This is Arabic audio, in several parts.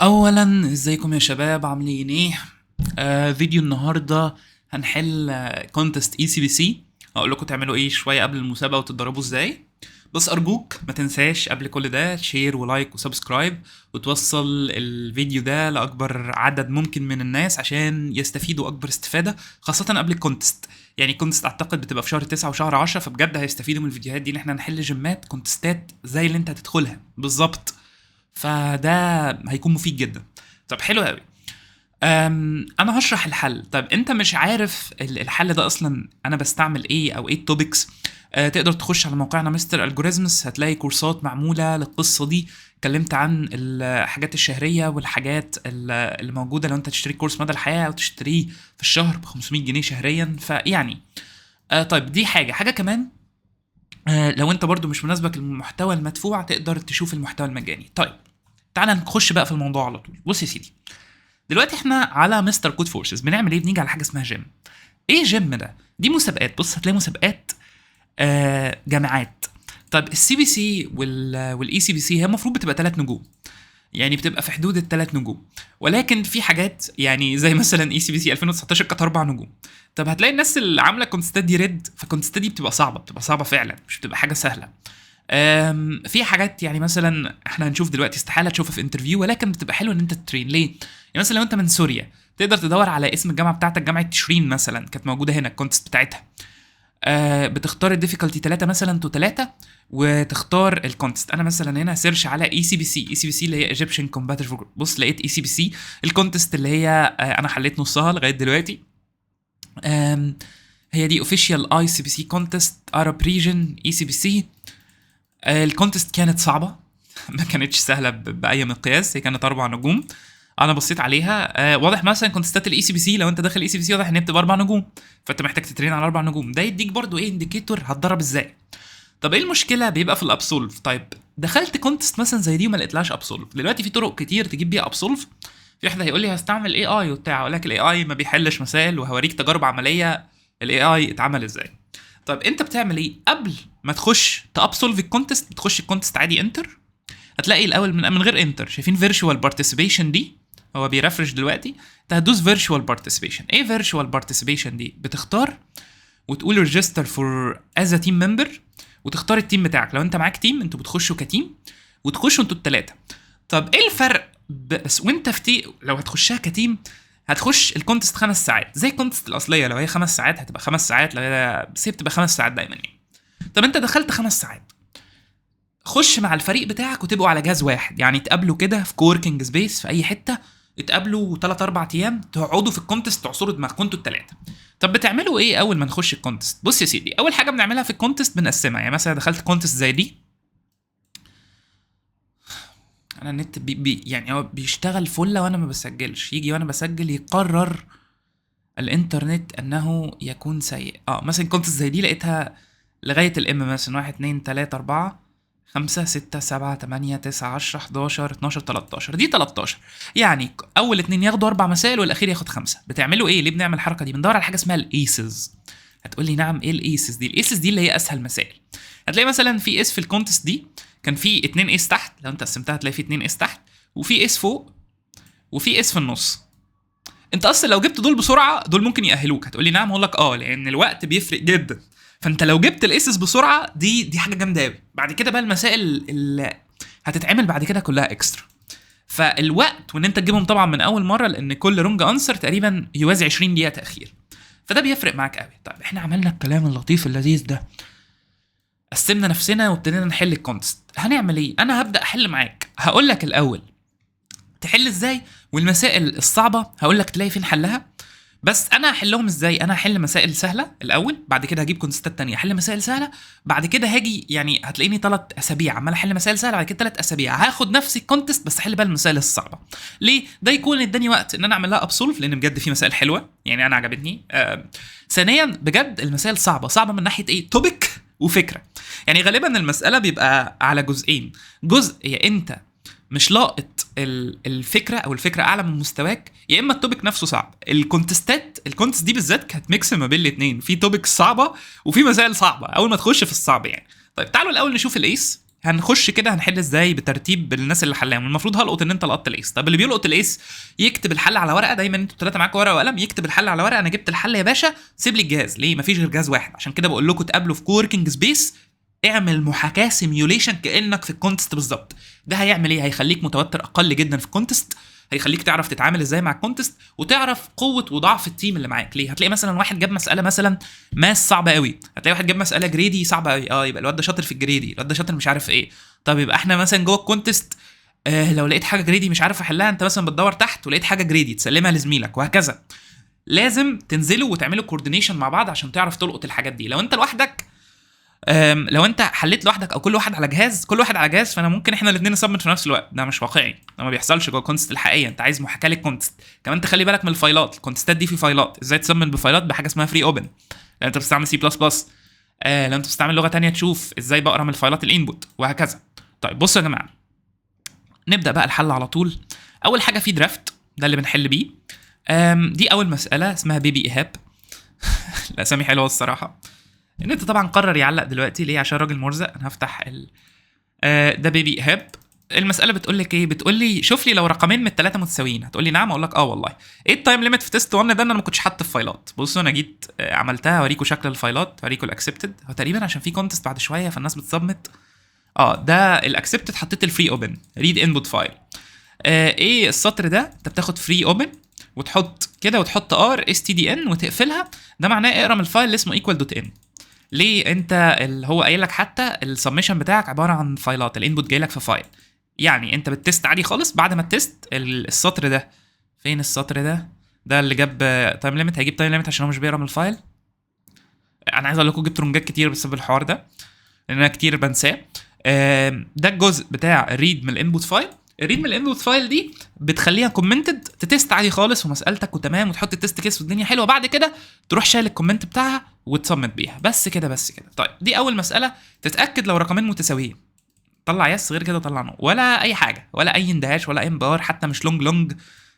اولا ازيكم يا شباب عاملين ايه؟ فيديو النهارده هنحل كونتست اي سي بي سي. هقول لكم تعملوا ايه شويه قبل المسابقه وتتدربوا ازاي. بس ارجوك ما تنساش قبل كل ده شير ولايك وسبسكرايب وتوصل الفيديو ده لاكبر عدد ممكن من الناس عشان يستفيدوا اكبر استفاده، خاصه قبل الكونتست. يعني الكونتست اعتقد بتبقى في شهر 9 وشهر 10، فبجد هيستفيدوا من الفيديوهات دي ان احنا نحل جيمات كونتستات زي اللي انت هتدخلها بالظبط. فده هيكون مفيد جدا. طب حلو قوي. انا هشرح الحل. طب انت مش عارف الحل ده اصلا انا بستعمل ايه او ايه التوبكس؟ تقدر تخش على موقعنا مستر الجوريزمز، هتلاقي كورسات معموله للقصه دي. اتكلمت عن الحاجات الشهريه والحاجات اللي موجوده لو انت تشتري كورس مدى الحياه او تشتريه في الشهر ب 500 جنيه شهريا. فيعني طيب دي حاجه كمان. لو انت برضو مش مناسبك المحتوى المدفوع تقدر تشوف المحتوى المجاني. طيب تعالى نخش بقى في الموضوع على طول. بص يا سيدي، دلوقتي احنا على مستر كود فورسز بنعمل ايه؟ بنيجي على حاجه اسمها جيم. ايه جيم ده؟ دي مسابقات. بص هتلاقي مسابقات جامعات. طيب السي بي سي والاي سي بي سي هي المفروض بتبقى 3 نجوم، يعني بتبقى في حدود ال3 نجوم. ولكن في حاجات يعني زي مثلا اي سي بي سي 2019 كانت 4 نجوم. طب هتلاقي الناس اللي عامله كونتستات دي ريد، فكونتستات دي بتبقى صعبه فعلا، مش بتبقى حاجه سهله. في حاجات يعني مثلا احنا هنشوف دلوقتي استحاله تشوفها في انترفيو، ولكن بتبقى حلوه ان انت تترين ليه. يعني مثلا لو انت من سوريا تقدر تدور على اسم الجامعه بتاعتك، جامعه تشرين مثلا كانت موجوده هنا الكونتست بتاعتها. بتختار الديفيكولتي 3 مثلا تو 3 وتختار الكونتست. انا مثلا هنا سيرش على اي سي بي سي. اي سي بي سي اللي هي ايجيبشن كومباتيتيف. بص لقيت اي سي بي سي الكونتست اللي هي انا حليت نصها لغايه دلوقتي. هي دي اوفيشال اي سي بي سي كونتست ارب ريجن اي سي بي سي. الكونتست كانت صعبه ما كانتش سهله باي مقياس. هي كانت 4 نجوم. انا بصيت عليها واضح مثلا كونتستات الاي سي بي سي، لو انت داخل اي سي بي سي واضح ان هي بتبقى 4 نجوم، فانت محتاج تترين على 4 نجوم. ده يديك برضو ايه انديكيتور هتدرب ازاي. طب ايه المشكله؟ بيبقى في الابسولف. طيب دخلت كونتست مثلا زي دي وما لقيتلهاش ابسولف. دلوقتي في طرق كتير تجيب بيها ابسولف. في واحد هيقول لي هستعمل اي اي وبتاع، اقول لك الاي اي ما بيحلش مسائل، وهوريك تجارب عمليه الاي اي اتعمل ازاي. طيب انت بتعمل ايه قبل ما تخش تابسولف الكونتست؟ بتخش الكونتست عادي انتر. هتلاقي الاول من غير انتر شايفين فيرتشوال بارتيسيبيشن دي؟ هو بيرفرش دلوقتي. انت هتدوس فيرتشوال بارتيسيبيشن. ايه فيرتشوال بارتيسيبيشن دي؟ بتختار وتقول ريجستر فور از ا تيم ممبر، وتختار التيم بتاعك. لو انت معاك تيم انتوا بتخشوا كتيم وتخشوا انتوا الثلاثه. طب ايه الفرق بس وانت في لو هتخشها كتيم هتخش الكونتست 5 ساعات زي الكونتست الاصليه. لو هي 5 ساعات هتبقى 5 ساعات، لو هي بس هي بتبقى 5 ساعات دايما يعني. طب انت دخلت 5 ساعات، خش مع الفريق بتاعك وتبقوا على جهاز واحد، يعني تقابلوا كده في كوركينج سبيس في اي حته، اتقابلوا 3 4 ايام تقعدوا في الكونتست تعصروا دماغكم انتوا الثلاثه. طب بتعملوا ايه اول ما نخش الكونتست؟ بص يا سيدي، اول حاجه بنعملها في الكونتست بنقسمها. يعني مثلا دخلت كونتست زي دي، انا النت يعني هو بيشتغل فله وانا ما بسجلش، يجي وانا بسجل يقرر الانترنت انه يكون سيء. مثلا كونتست زي دي لقيتها لغايه الام مثلا 1 2 3 4 5 6 7 8 9 10 11 12 13. دي 13 يعني اول 2 ياخدوا 4 مسائل والاخير ياخد 5. بتعملوا ايه؟ ليه بنعمل الحركه دي؟ بندور على حاجه اسمها الايسز. هتقول لي نعم، ايه الايسز دي؟ الايسز دي اللي هي اسهل مسائل. هتلاقي مثلا في اس في الكونتست دي كان في 2 اس تحت، لو انت قسمتها هتلاقي في 2 اس تحت وفي اس فوق وفي اس في النص. انت اصلا لو جبت دول بسرعه دول ممكن يأهلوك. هتقول لي نعم، اقول لك لان الوقت بيفرق جدا. فانت لو جبت الاسس بسرعه دي حاجه جامده قوي. بعد كده بقى المسائل اللي هتتعمل بعد كده كلها اكسترا. فالوقت وان انت تجيبهم طبعا من اول مره، لان كل رونج انسر تقريبا يوازي 20 دقيقه تاخير، فده بيفرق معاك قوي. طيب احنا عملنا الكلام اللطيف اللذيذ ده، قسمنا نفسنا وابتدينا نحل الكونتست. هنعمل ايه؟ انا هبدا احل معاك. هقول لك الاول تحل ازاي، والمسائل الصعبه هقول لك تلاقي فين حلها. بس انا هحلهم ازاي؟ انا هحل مسائل سهله الاول، بعد كده هجيب كونستات تانية احل مسائل سهله، بعد كده هاجي يعني هتلاقيني 3 اسابيع عمال احل مسائل سهله، بعد كده 3 اسابيع هاخد نفس الكونتست بس احل بقى المسائل الصعبه. ليه؟ ده يكون اداني وقت ان انا اعمل لها ابسولف، لان بجد في مسائل حلوه يعني انا عجبتني. ثانيا بجد المسائل صعبه من ناحيه ايه؟ توبيك وفكره. يعني غالبا المساله بيبقى على جزئين. جزء يا انت مش لاقط الفكره او الفكره اعلى من مستواك، يا اما التوبيك نفسه صعب. الكونتست دي بالذات كانت ميكس ما بين الاثنين، في توبيك صعبه وفي مسائل صعبه اول ما تخش في الصعب يعني. طيب تعالوا الاول نشوف الايس. هنخش كده هنحل ازاي بترتيب الناس اللي حلاهم. المفروض هلقط ان انت لقطت الايس. طب اللي بيلقط الايس يكتب الحل على ورقه، دايما انتوا الثلاثه معاكم ورقه وقلم، يكتب الحل على ورقه. انا جبت الحل يا باشا، سيب لي الجهاز. ليه؟ مفيش غير جهاز واحد، عشان كده بقول لكم تقابلوا في كووركينج سبيس، اعمل محاكاه سيميوليشن كانك في الكونتست بالظبط. ده هيعمل ايه؟ هيخليك متوتر اقل جدا في الكونتست، هيخليك تعرف تتعامل ازاي مع الكونتست، وتعرف قوه وضعف التيم اللي معاك. ليه؟ هتلاقي مثلا واحد جاب مساله مثلا ماس صعبه قوي، هتلاقي واحد جاب مساله جريدي صعبه قوي، يبقى الواد ده شاطر في الجريدي، الواد ده شاطر مش عارف ايه. طب يبقى احنا مثلا جوه الكونتست لو لقيت حاجه جريدي مش عارف احلها، انت مثلا بتدور تحت ولقيت حاجه جريدي تسلمها لزميلك، وهكذا. لازم تنزلوا وتعملوا كوردينيشن مع بعض عشان تعرف تلقط الحاجات دي. لو انت لوحدك، لو انت حليت لوحدك او كل واحد على جهاز، فانا ممكن احنا الاثنين نسبمت في نفس الوقت. ده مش واقعي، ده ما بيحصلش جوه الكونتست الحقيقيه. انت عايز محاكاه للكونتست. كمان تخلي بالك من الفايلات، الكونتستات دي في فايلات، ازاي تسمن بفايلات بحاجه اسمها فري اوبن. لو انت بتستعمل سي بلس بلس، لو انت بتستعمل لغه تانية تشوف ازاي بقرا من الفايلات الانبوت، وهكذا. طيب بصوا يا جماعه، نبدا بقى الحل على طول. اول حاجه في درافت، ده اللي بنحل بيه. دي اول مساله اسمها بيبي ايهاب. الاسامي حلوه الصراحه. ان انت طبعا قرر يعلق دلوقتي ليه؟ عشان راجل مرزق. انا هفتح ده بيبي ايهاب. المساله بتقول لك ايه؟ بتقول لي شوف لي لو رقمين من الثلاثه متساويين. هتقول لي نعم، اقول لك والله. ايه التايم ليميت في تيست 1 ده؟ انا ما كنتش حاطط في فايلات. بصوا انا جيت عملتها، اوريكم شكل الفايلات، اوريكم الاكسبتد. هو تقريبا عشان في كونتست بعد شويه فالناس بتسبمت. ده الاكسبتد، حطيت الفري اوبن ريد انبوت فايل. ايه السطر ده؟ انت بتاخد فري اوبن وتحط كده وتحط stdn وتقفلها. ده معناه اقرا من الفايل اللي اسمه equal.n. ليه؟ انت اللي هو قايل لك حتى السبمشن بتاعك عباره عن فايلات، الانبوت جاي لك في فايل. يعني انت بتست عادي خالص. بعد ما التست السطر ده، فين السطر ده؟ ده اللي جاب تايم ليميت، هيجيب تايم ليميت عشان هو مش بيقرا من الفايل. انا عايز اقول لكم جبت رونجات كتير بسبب الحوار ده، لان انا كتير بنساه. ده الجزء بتاع الريد من الانبوت فايل. الريد من الانبوت فايل دي بتخليها كومنتد، تتست عادي خالص ومسالتك وتمام، وتحط التست كيس والدنيا حلوه. بعد كده تروح شايل الكومنت بتاعها وتصمت بيها. بس كده. طيب دي اول مساله، تتاكد لو رقمين متساويين. طلع يس، غير كده طلع نو، ولا اي حاجه، ولا اي اندهاش، ولا اي انبهار، حتى مش لونج.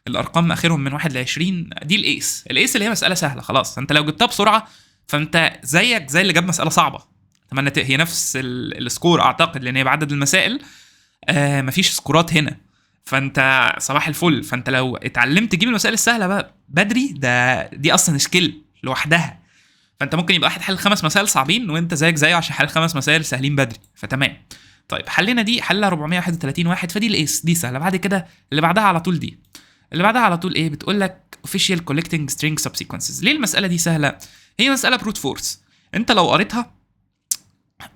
الارقام اخرهم من 1 ل 20. دي الايس اللي هي مساله سهله خلاص. انت لو جبتها بسرعه فانت زيك زي اللي جاب مساله صعبه. اتمنى هي نفس السكور اعتقد، لان هي بعدد المسائل. مفيش سكورات هنا، فانت صباح الفل. فانت لو اتعلمت تجيب المسائل السهله بقى بدري، دي اصلا سكيل لوحدها. فانت ممكن يبقى واحد حل 5 مسائل صعبين وانت زيك زيه عشان حل 5 مسائل سهلين بدري، فتمام. طيب حلنا دي، حلها 431 واحد، فدي الايس، دي سهله. بعد كده اللي بعدها على طول دي، اللي بعدها على طول ايه؟ بتقول لك official collecting string subsequences. ليه المساله دي سهله؟ هي مساله بروت فورس. انت لو قريتها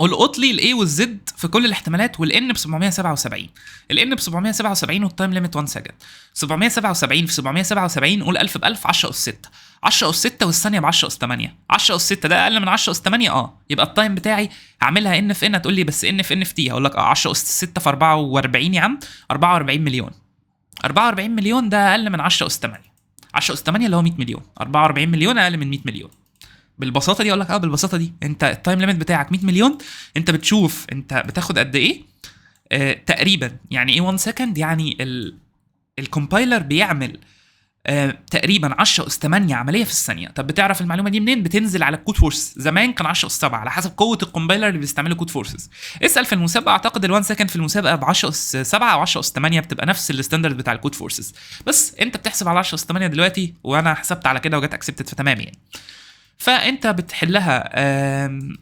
القط لي الاي والزد في كل الاحتمالات، والان ب 777. الان ب 777 والتايم ليميت 1 سكند. 777 في 777 قول 1000 ب 1000، 10 اس 6. 10 اس 6 والثانيه ب 10 اس 8. 10 اس 6 ده اقل من 10 اس 8. يبقى التايم بتاعي هعملها ان في ان. هتقول لي بس ان في ان في تي، هقول لك 10 اس 6 في 44 يا عم، 44 مليون. 44 مليون ده اقل من 10 اس 8. 10 اس 8 اللي هو 100 مليون. 44 مليون اقل من 100 مليون. بالبساطه دي اقول لك بالبساطه دي. انت التايم ليميت بتاعك 100 مليون، انت بتشوف انت بتاخد قد ايه تقريبا. يعني ايه 1 سكند؟ يعني الكومبايلر بيعمل تقريبا 10 اس 8 عمليه في الثانيه. طب بتعرف المعلومه دي منين؟ بتنزل على الكود فورس. زمان كان 10 اس 7 على حسب قوه الكومبايلر اللي بيستعملوا كود فورسز. اسال في المسابقه، اعتقد ال1 سكند في المسابقه ب 10 اس 7 او 10 اس 8، بتبقى نفس الستاندرد بتاع الكود فورسز. بس انت بتحسب على 10 اس 8 دلوقتي، وانا حسبت على كده وجت اكسبتد، فتمام يعني. فانت بتحلها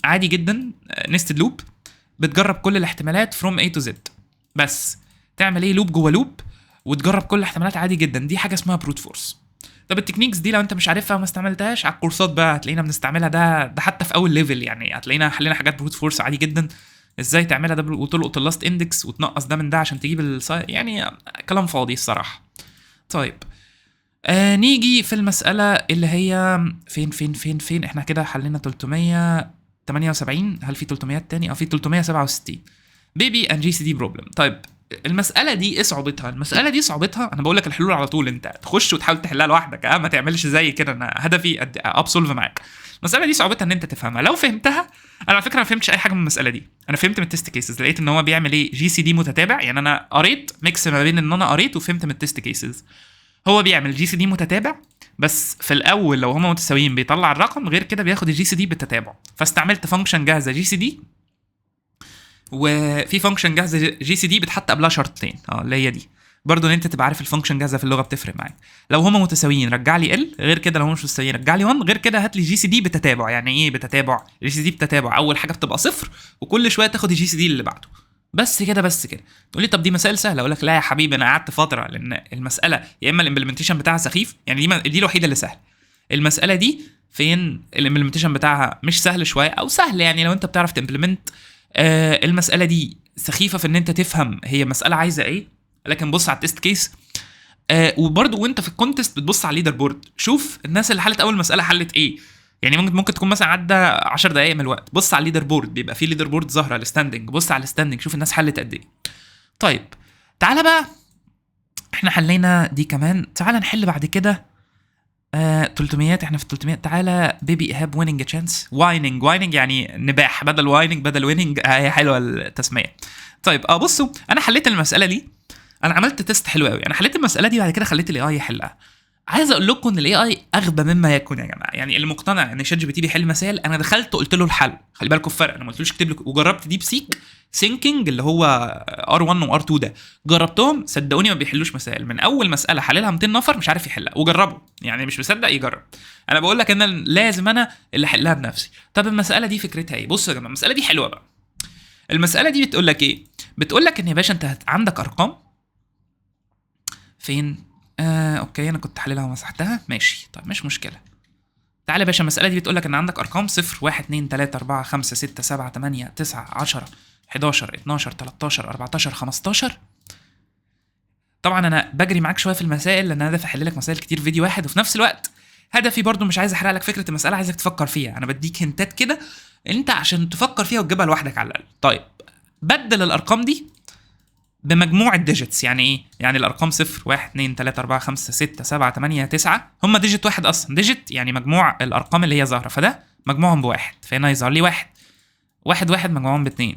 عادي جدا، نستد لوب، بتجرب كل الاحتمالات from A to Z. بس تعمل ايه؟ لوب جوه لوب، وتجرب كل الاحتمالات عادي جدا. دي حاجه اسمها بروت فورس. طب التكنيكس دي لو انت مش عارفها وما استعملتهاش على الكورسات بقى، هتلاقينا بنستعملها. ده حتى في اول ليفل يعني هتلاقينا حلينا حاجات بروت فورس عادي جدا. ازاي تعملها ده وتلقط اللاست اندكس وتنقص ده من ده عشان تجيب يعني كلام فاضي الصراحه. طيب نيجي في المسألة اللي هي فين احنا كده حلينا 378. هل في 300 تاني؟ في 367 بيبي and GCD problem. طيب المسألة دي ايه صعوبتها؟ المسألة دي صعوبتها، انا بقول لك الحلول على طول، انت تخش وتحاول تحلها لوحدك. ما تعملش زي كده، انا هدفي ابسولف معاك. المسألة دي صعوبتها ان انت تفهمها. لو فهمتها، انا على فكرة ما فهمتش اي حاجة من المسألة دي. انا فهمت من التست كيسز، لقيت ان هو بيعمل ايه؟ GCD متتابع. يعني انا قريت ميكس ما بين ان انا قريت وفهمت من التست كيسز. هو بيعمل GCD متتابع، بس في الاول لو هما متساويين بيطلع الرقم، غير كده بياخد الGCD بالتتابع. فاستعملت فانكشن جاهزه GCD وفي فانكشن جاهزه جي سي دي بتحط قبلها شرطتين اللي هي دي برضو، ان انت تبقى عارف الفانكشن جاهزه في اللغه بتفرق معاك. لو هما متساويين رجع لي ال، غير كده لو هما مش متساويين رجع لي 1، غير كده هات لي جي سي دي بتتابع. يعني ايه بتتابع؟ جي سي دي بتتابع اول حاجه بتبقى صفر وكل شويه تاخد الجي سي دي اللي بعده. بس كده بس كده. تقول لي طب دي مسائل سهله، اقول لك لا يا حبيبي انا قعدت فتره، لان المساله يا اما الامبلمنتيشن بتاعها سخيف، يعني دي الوحيده اللي سهله. المساله دي فين الامبلمنتيشن بتاعها مش سهل شويه او سهل، يعني لو انت بتعرف تمبلمنت. المساله دي سخيفه في ان انت تفهم هي مساله عايزه ايه، لكن بص على التست كيس. وبرضه وانت في الكونتست بتبص على الليدر بورد، شوف الناس اللي حلت اول مساله حلت ايه. يعني ممكن تكون مثلا عدى 10 دقائق من الوقت، بص على الليدر بورد، بيبقى فيه ليدر بورد ظاهره الستاندنج، بص على الستاندنج شوف الناس حلت قد ايه. طيب تعالى بقى، احنا حلينا دي كمان، تعالى نحل بعد كده 300. احنا في 300. تعالى بيبي ايهاب ويننج تشانس. وايننج يعني نباح، بدل وايننج بدل ويننج. هي حلوه التسميه. طيب بصوا انا حليت المساله دي، انا عملت تيست حلو قوي، انا حليت المساله دي بعد كده خليت الاي اي يحلها. عايز اقول لكم ان الاي اي اغبى مما يكون يا جماعه. يعني اللي مقتنع ان شات جي بي تي بيحل مسائل، انا دخلت قلت له الحل، خلي بالكم الفرق، انا ما قلتلوش اكتب لك. وجربت ديب سيك ثينكينج اللي هو R1 و R2 ده، جربتهم صدقوني ما بيحلوش مسائل. من اول مساله حللها 200 نفر مش عارف يحلها، وجربوا يعني مش مصدق يجرب. انا بقول لك ان لازم انا اللي احلها بنفسي. طب المساله دي فكرتها ايه؟ بصوا يا جماعه المساله دي حلوه بقى. المساله دي بتقول لك ايه؟ بتقول لك ان يا باشا انت عندك ارقام فين؟ اوكي انا كنت حللها ومسحتها، ماشي طيب مش مشكله. تعالى يا باشا المساله دي بتقول لك ان عندك ارقام 0 1 2 3 4 5 6 7 8 9 10 11 12 13 14 15. طبعا انا بجري معاك شويه في المسائل لان انا هدفي احل لك مسائل كتير في فيديو واحد، وفي نفس الوقت هدفي برضو مش عايز احرق لك فكره المساله، عايزك تفكر فيها. انا بديك هنتات كده انت عشان تفكر فيها وتجيبها لوحدك على الاقل. طيب بدل الارقام دي بمجموع الديجيتس. يعني ايه؟ يعني الارقام 0 1 2 3 4 5 6 7 8 9 هم ديجيت واحد اصلا. ديجيت يعني مجموع الارقام اللي هي ظاهره، فده مجموعهم بواحد، فهنا هيظهر لي واحد. واحد واحد مجموعهم باتنين،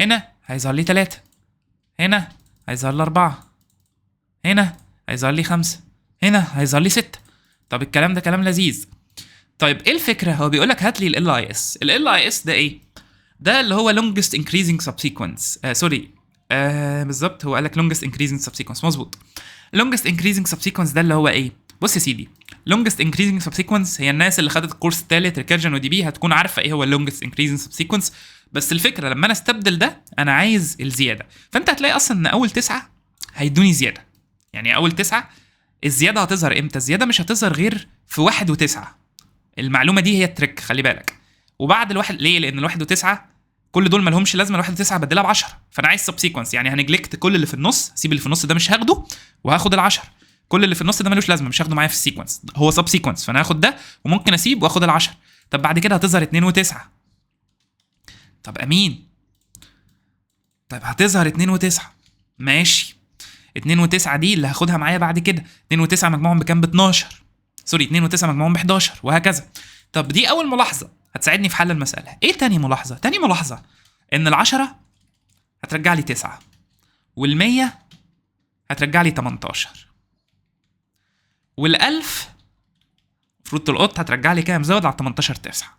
هنا هيظهر لي 3، هنا هيظهر لي 4، هنا هيظهر لي 5، هنا هيظهر لي 6. طب الكلام ده كلام لذيذ. طيب ايه الفكره؟ هو بيقول لك هات لي ال اي اس. ال اي اس ده ايه؟ ده اللي هو longest increasing subsequence. سوري بالظبط هو قال لك longest increasing subsequence، مظبوط. longest increasing subsequence ده اللي هو ايه؟ بص يا سيدي، longest increasing subsequence هي الناس اللي خدت الكورس الثالث ريكيرجن ودي بي هتكون عارفه ايه هو longest increasing subsequence. بس الفكره لما انا استبدل ده انا عايز الزياده، فانت هتلاقي اصلا ان اول 9 هيدوني زياده. يعني اول 9 الزياده هتظهر امتى؟ الزياده مش هتظهر غير في 1 و9. المعلومه دي هي التريك، خلي بالك. وبعد الواحد ليه؟ لان الواحد و9 كل دول ما لهمش لازمه، الواحد 9 بدلها ب10، فانا عايز سب سيكونس. يعني هنجلكت كل اللي في النص، سيب اللي في النص ده مش هاخده وهاخد ال10. كل اللي في النص ده ملوش لازمه مش هاخده معايا في السيكونس، هو سب سيكونس، فانا هاخد ده وممكن اسيب واخد ال10. طب بعد كده هتظهر 2 و9. طب امين، طب هتظهر 2 و9 ماشي. 2 و9 دي اللي هاخدها معايا بعد كده. 2 و9 مجموعهم بكام؟ ب12. سوري 2 و9 مجموعهم ب11 وهكذا. طب دي اول ملاحظه هتساعدني في حل المساله. ايه تاني ملاحظه؟ تاني ملاحظه ان ال10 هترجع لي 9 وال100 هترجع لي 18 وال1000 المفروض تلقط هترجع لي كام؟ زود على 18 9.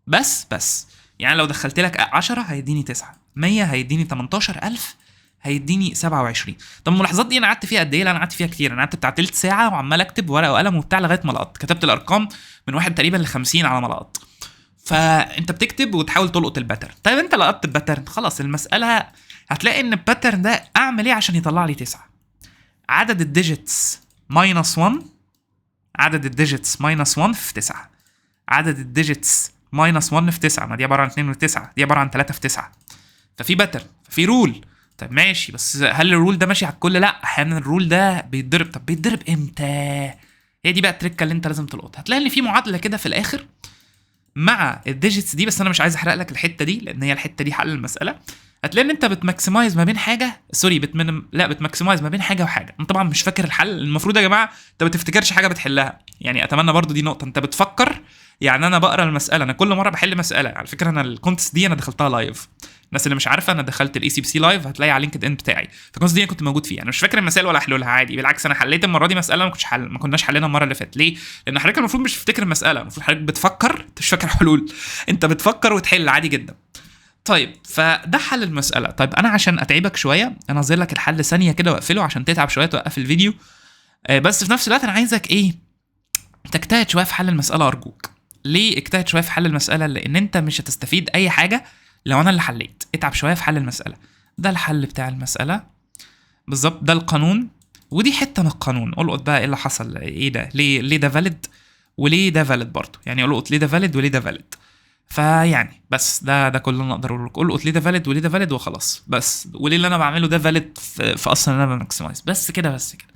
بس يعني لو دخلت لك 10 هيديني 9، 100 هيديني 18، 1000 هيديني 27. طب الملاحظات دي انا قعدت فيها قد ايه؟ انا قعدت فيها كتير، انا قعدت بتاع تلت ساعه وعمال اكتب ورقه وقلم وبتاع لغايه ما لقطت. كتبت الارقام من 1 تقريبا ل50 على ما لقطت. فانت بتكتب وتحاول تلقط الباترن. طيب انت لقطت الباترن خلاص، المساله هتلاقي ان الباترن ده اعمل ايه عشان يطلع لي 9؟ عدد الديجيتس ماينس 1، عدد الديجيتس ماينس 1 في 9، عدد الديجيتس ماينس 1 في 9، ما دي عباره عن 2 في 9، دي عباره عن 3 في 9. ففي باترن، ففي رول. طيب ماشي، بس هل الرول ده ماشي على الكل؟ لا، احيانا الرول ده بيتضرب. طب بيتضرب امتى؟ هي دي بقى التريكه اللي انت لازم تلقطها. هتلاقي ان في معادله كده في الاخر مع الديجيتس دي، بس انا مش عايز احرق لك الحته دي لان هي الحته دي حل المساله. هتلاقي ان انت بتماكسمايز ما بين حاجه، سوري بتماكسمايز ما بين حاجه وحاجه. انا طبعا مش فاكر الحل، المفروض يا جماعه انت ما بتفتكرش حاجه بتحلها. يعني اتمنى برضو دي نقطه، انت بتفكر. يعني انا بقرا المساله، انا كل مره بحل مساله. على فكره انا الكونتست دي انا دخلتها لايف، الناس اللي مش عارفه انا دخلت الاي سي بي سي لايف، هتلاقي على لينكد ان بتاعي. فالكونتست دي انا كنت موجود فيها. انا مش فاكر المسائل ولا احلولها عادي، بالعكس انا حليت المره دي مساله ما كناش حليناها المره اللي فاتت. ليه؟ لان حضرتك المفروض مش تفتكر المساله، المفروض حضرتك بتفكر، مش فاكر حلول. انت بتفكر وتحل عادي جدا. طيب فده حل المساله. طيب انا عشان اتعبك شويه انا هظهر لك الحل ثانيه كده واقفله عشان تتعب شويه توقف الفيديو. بس في نفس الوقت انا عايزك ايه، تجتهد شويه في حل المساله ارجوك. ليه اجتهد شويه في حل المساله؟ لان انت مش هتستفيد اي حاجه لو انا اللي حليت. اتعب شويه في حل المساله. ده الحل بتاع المساله بالظبط، ده القانون، ودي حته من القانون. القط بقى ايه اللي حصل، ايه ده، ليه ده فاليد وليه ده فاليد برضه، يعني القط ليه ده فاليد وليه ده فاليد. فيعني بس ده كل اللي انا اقدر اقوله لك. القط ليه ده فاليد وليه ده فاليد وخلاص، بس وليه اللي انا بعمله ده فاليد في اصلا انا بماكسمايز، بس كده بس كده.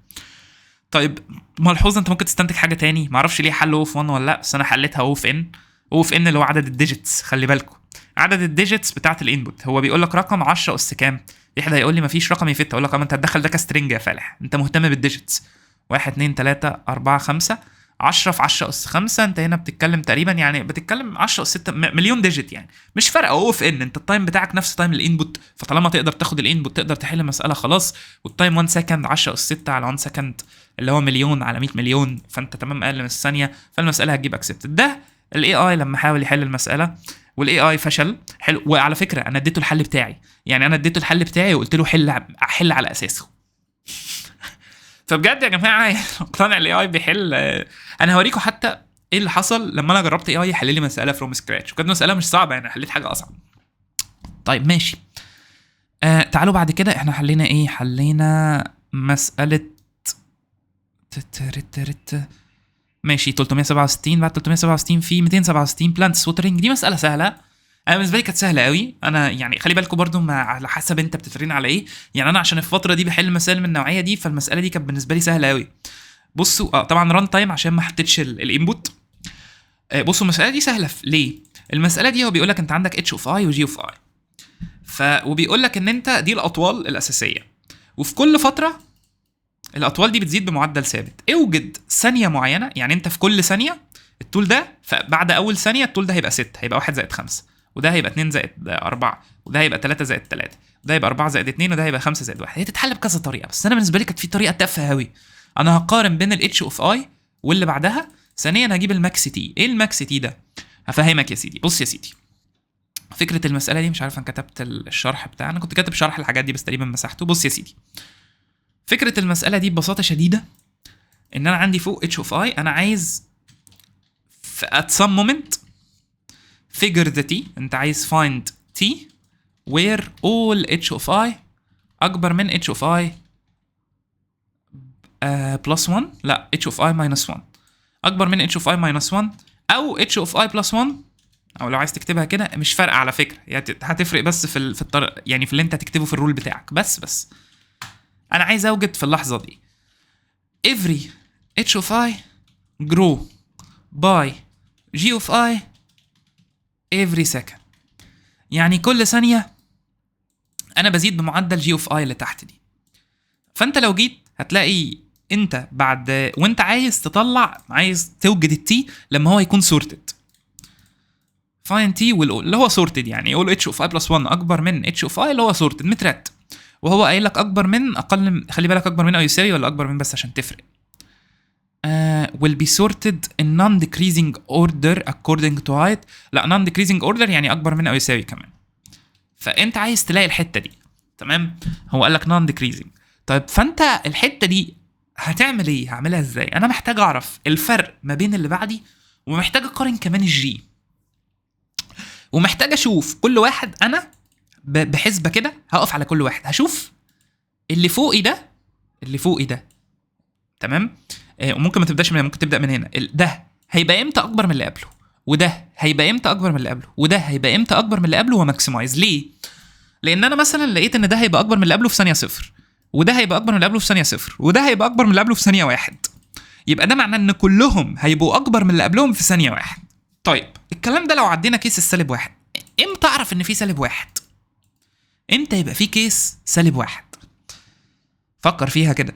طيب ملحوظه، انت ممكن تستنتج حاجه تاني، معرفش ليه حل اوف 1 ولا لا، بس انا حليتها اوف ان. اوف ان اللي هو عدد الديجيتس، خلي بالكم عدد الديجيتس بتاعه الانبوت. هو بيقول لك رقم 10 اس كام، في حد هيقول لي مفيش رقم يفت، اقول لك انت هتدخل ده كسترنج يا فالح، انت مهتم بالديجيتس. 1 2 3 4 5 10 في 10 اس 5، انت هنا بتتكلم تقريبا يعني بتتكلم 10 اس 6 مليون ديجيت، يعني مش فارقه اوف ان. انت التايم بتاعك نفس تايم الانبوت، فطالما تقدر تاخد الانبوت تقدر تحل المساله خلاص. والتايم 1 سكند 10 اس 6 على 1 سكند اللي هو مليون على 100 مليون، فانت تمام اقل من الثانيه، فالمساله هتجيب اكسبتد. ده الاي اي لما حاول يحل المساله والاي اي فشل. حلو، وعلى فكره انا اديته الحل بتاعي، يعني انا اديته الحل بتاعي وقلت له حل على اساسه. فبجد يا جماعه اقتنع الاي اي بيحل. انا هوريكم حتى ايه اللي حصل لما انا جربت اي اي يحل لي مساله فروم سكراتش، وكانت مساله مش صعبه، يعني حليت حاجه اصعب. طيب ماشي، تعالوا بعد كده احنا حلينا ايه، حلينا مساله ماشي 367. بعد 367 في 267 بلانتس ووترنج. دي مساله سهله، انا بالنسبه لي كانت سهله قوي. انا يعني خلي بالكم برضو على حسب انت بتترين على ايه، يعني انا عشان الفتره دي بحل مسائل من النوعيه دي، فالمساله دي كانت بالنسبه لي سهله قوي. بصوا طبعا ران تايم عشان ما حطيتش الانبوت. بصوا المساله دي سهله ليه؟ المساله دي هو بيقول لك انت عندك اتش اوف اي وجي اوف اي، وبيقول لك ان انت دي الاطوال الاساسيه، وفي كل فتره الاطوال دي بتزيد بمعدل ثابت. اوجد ثانيه معينه، يعني انت في كل ثانيه الطول ده، فبعد اول ثانيه الطول ده هيبقى 6، هيبقى 1 زائد 5، وده هيبقى 2 زائد 4، وده هيبقى 3 زائد 3، وده هيبقى 4 زائد 2، وده هيبقى 5 زائد 1. هي تتحل بكذا طريقه، بس انا بالنسبه لي كانت في طريقه تافهه قوي. انا هقارن بين الاتش اوف اي واللي بعدها، ثانيا هجيب الماكس تي. ايه الماكس تي ده؟ هفهمك يا سيدي. بص يا سيدي، فكره المساله دي مش عارف انا كتبت الشرح بتاعنا، انا كنت كاتب شرح الحاجات دي بس تقريبا مسحته. بص يا سيدي، فكره المساله دي ببساطه شديده ان انا عندي فوق اتش اوف اي، انا عايز at some moment figure the t، انت عايز find t where all h of i اكبر من h of i plus 1، لا h of i minus 1 اكبر من h of i minus 1 او h of i plus 1، او لو عايز تكتبها كده مش فارقه على فكره، يعني هتفرق بس في الطريقه، يعني في اللي انت هتكتبه في الرول بتاعك. بس انا عايز اوجد في اللحظه دي every h of i grow by g of i every second، يعني كل ثانيه انا بزيد بمعدل g of i اللي تحت دي. فانت لو جيت هتلاقي انت بعد وانت عايز تطلع، عايز توجد التي لما هو يكون sorted، find t اللي هو sorted، يعني يقول h of i plus 1 اكبر من h of i اللي هو sorted مترتب، وهو قايل لك اكبر من اقل من، خلي بالك اكبر من او يساوي ولا اكبر من بس عشان تفرق. will be sorted in non-decreasing order according to height. لا non-decreasing order يعني اكبر من او يساوي كمان. فانت عايز تلاقي الحته دي، تمام؟ هو قال لك non-decreasing. طيب فانت الحته دي هتعمل ايه؟ هعملها ازاي؟ انا محتاج اعرف الفرق ما بين اللي بعدي، ومحتاج اقارن كمان الجي، ومحتاج اشوف كل واحد. انا بحسبه كده هقف على كل واحد، هشوف اللي فوقي ده تمام. وممكن ما تبداش من هنا، ممكن تبدا من هنا. ده هيبقى امتى اكبر من اللي قبله، وده هيبقى امتى اكبر من اللي قبله، وده هيبقى امتى اكبر من اللي قبله، وماكسمايز. ليه؟ لان انا مثلا لقيت ان ده هيبقى اكبر من اللي قبله في ثانيه صفر، وده هيبقى اكبر من اللي قبله في ثانيه صفر، وده هيبقى اكبر من اللي قبله في ثانيه واحد، يبقى ده معناه ان كلهم هيبقوا اكبر من اللي قبلهم في ثانيه واحد. طيب الكلام ده لو عدينا كيس السالب واحد، امتى اعرف ان في سالب واحد؟ امتى يبقى في كيس سالب واحد؟ فكر فيها كده.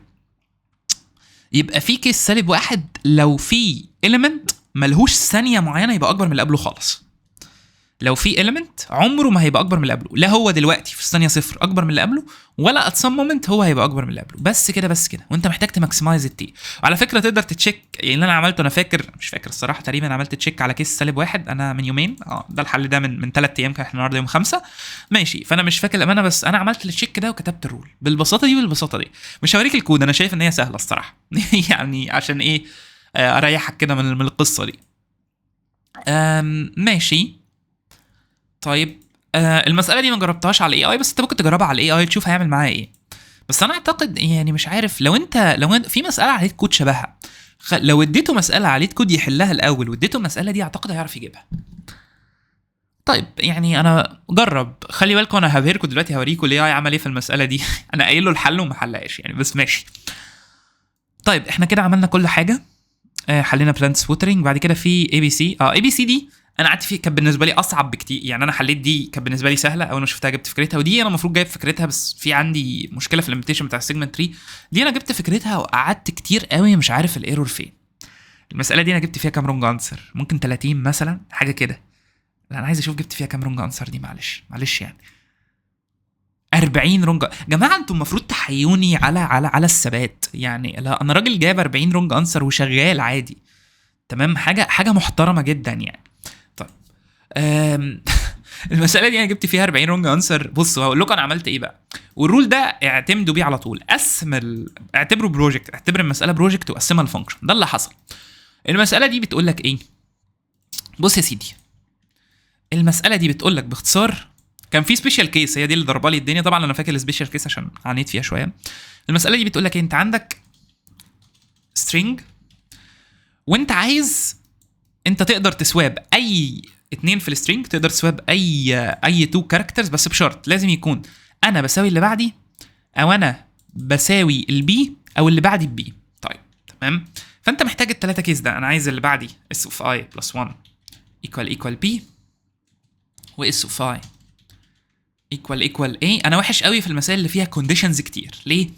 يبقى في كيس سالب واحد لو في element ملهوش ثانيه معينه يبقى اكبر من اللي قبله خالص. لو في element عمره ما هيبقى اكبر من اللي قبله، لا هو دلوقتي في الثانيه صفر اكبر من اللي قبله، ولا at some moment هو هيبقى اكبر من اللي قبله. بس كده بس كده، وانت محتاج تماكسمايز التي. وعلى فكره تقدر تتشيك، يعني اللي انا عملته انا فاكر، مش فاكر الصراحه، تقريبا عملت تشيك على كيس -1 انا من يومين. ده الحل ده من 3 ايام، كان احنا النهارده يوم 5 ماشي. فانا مش فاكر الامانه، بس انا عملت التشيك ده وكتبت الرول بالبساطه دي والبساطه دي. مش هوريك الكود، انا شايف ان هي سهله الصراحه يعني عشان ايه اريحك كده من القصه دي. ماشي. طيب المساله دي ما جربتهاش على الاي اي، بس انت ممكن تجربها على الاي اي تشوف هيعمل معاها ايه. بس انا اعتقد يعني مش عارف، لو انت في مساله عليه كود شبهها، لو اديته مساله عليه كود يحلها الاول واديته المساله دي، اعتقد هيعرف يجيبها. طيب يعني انا جرب، خلي بالكم انا هبهركم دلوقتي، هوريكم الاي اي عمل ايه في المساله دي انا قايل له الحل وما حلهاش يعني، بس ماشي. طيب احنا كده عملنا كل حاجه. حلينا بلانتس ووترنج، بعد كده في اي بي سي. اي بي سي دي انا قعدت فيه، كانت بالنسبه لي اصعب بكتير يعني. انا حليت دي كانت بالنسبه لي سهله، اول ما شفتها جبت فكرتها، ودي انا المفروض جايب فكرتها، بس في عندي مشكله في الامبلمنتيشن بتاع السيجمنت تري دي. انا جبت فكرتها وقعدت كتير قوي مش عارف الايرور فين. المساله دي انا جبت فيها كام رونج انسر؟ ممكن 30 مثلا، حاجه كده. لا انا عايز اشوف جبت فيها كام رونج انسر دي، معلش يعني 40 رونج. جماعه انتوا المفروض تحيوني على الثبات يعني. لا انا راجل جايب 40 رونج انسر وشغال عادي تمام، حاجه محترمه جدا يعني. طيب المساله دي انا جبت فيها 40 رونج انسر. بصوا هقول لكم انا عملت ايه بقى، والرول ده اعتمدوا بيه على طول. اعتبره بروجكت، اعتبر المساله بروجكت وقسمها لفانكشن. ده اللي حصل. المساله دي بتقول لك ايه؟ بص يا سيدي، المساله دي بتقول لك باختصار، كان في سبيشال كيس هي دي اللي ضربه لي الدنيا. طبعا انا فاكر السبيشال كيس عشان عانيت فيها شويه. المساله دي بتقول لك انت عندك string، وانت عايز، انت تقدر تسواب اي اتنين في السترينج، تقدر تسواب اي تو كاركترز، بس بشرط لازم يكون انا بساوي اللي بعدي، او انا بساوي البي، او اللي بعدي ببي. طيب تمام. فانت محتاج الثلاثه كيس ده. انا عايز اللي بعدي s of i plus 1 equal b، و s of i equal a. انا وحش قوي في المسائل اللي فيها كونديشنز كتير. ليه؟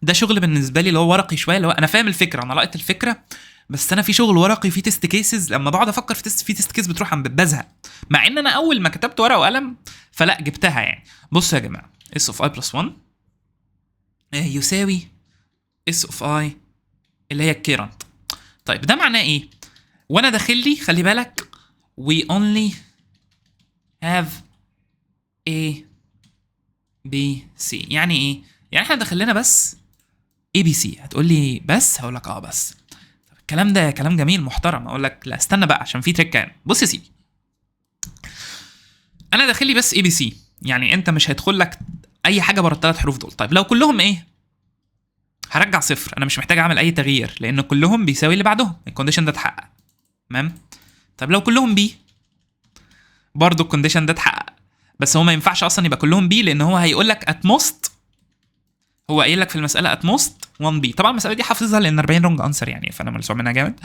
ده شغل بالنسبه لي اللي هو ورقي شويه، اللي هو انا فاهم الفكره، انا لقيت الفكره، بس انا في شغل ورقي في تيست كيسز. لما بقعد افكر في تيست كيس بتروح عم بزهق، مع ان انا اول ما كتبت ورقه وقلم فلا جبتها يعني. بصوا يا جماعه، s of i plus 1 يساوي s of i اللي هي الكيرنت. طيب ده معناه ايه؟ وانا داخل لي، خلي بالك، we only have a b c. يعني ايه؟ يعني احنا داخل لنا بس a b c. هتقول لي بس، هقول لك بس. الكلام ده كلام جميل محترم. اقول لك لا استنى بقى عشان في تريك يعني. بص يا سيدي، انا داخل لي بس اي بي سي، يعني انت مش هيدخل لك اي حاجه بره الثلاث حروف دول. طيب لو كلهم ايه؟ هرجع صفر، انا مش محتاج اعمل اي تغيير لان كلهم بيساوي اللي بعدهم، الكونديشن ده اتحقق تمام. طيب لو كلهم بي، برضه الكونديشن ده اتحقق، بس هو ما ينفعش اصلا يبقى كلهم بي، لان هو هيقول لك ات موست، هو قايل لك في المساله ات موست 1 بي. طبعا المساله دي حافظها لان 40 رونج انسر يعني، فانا ملسوع منها جامد.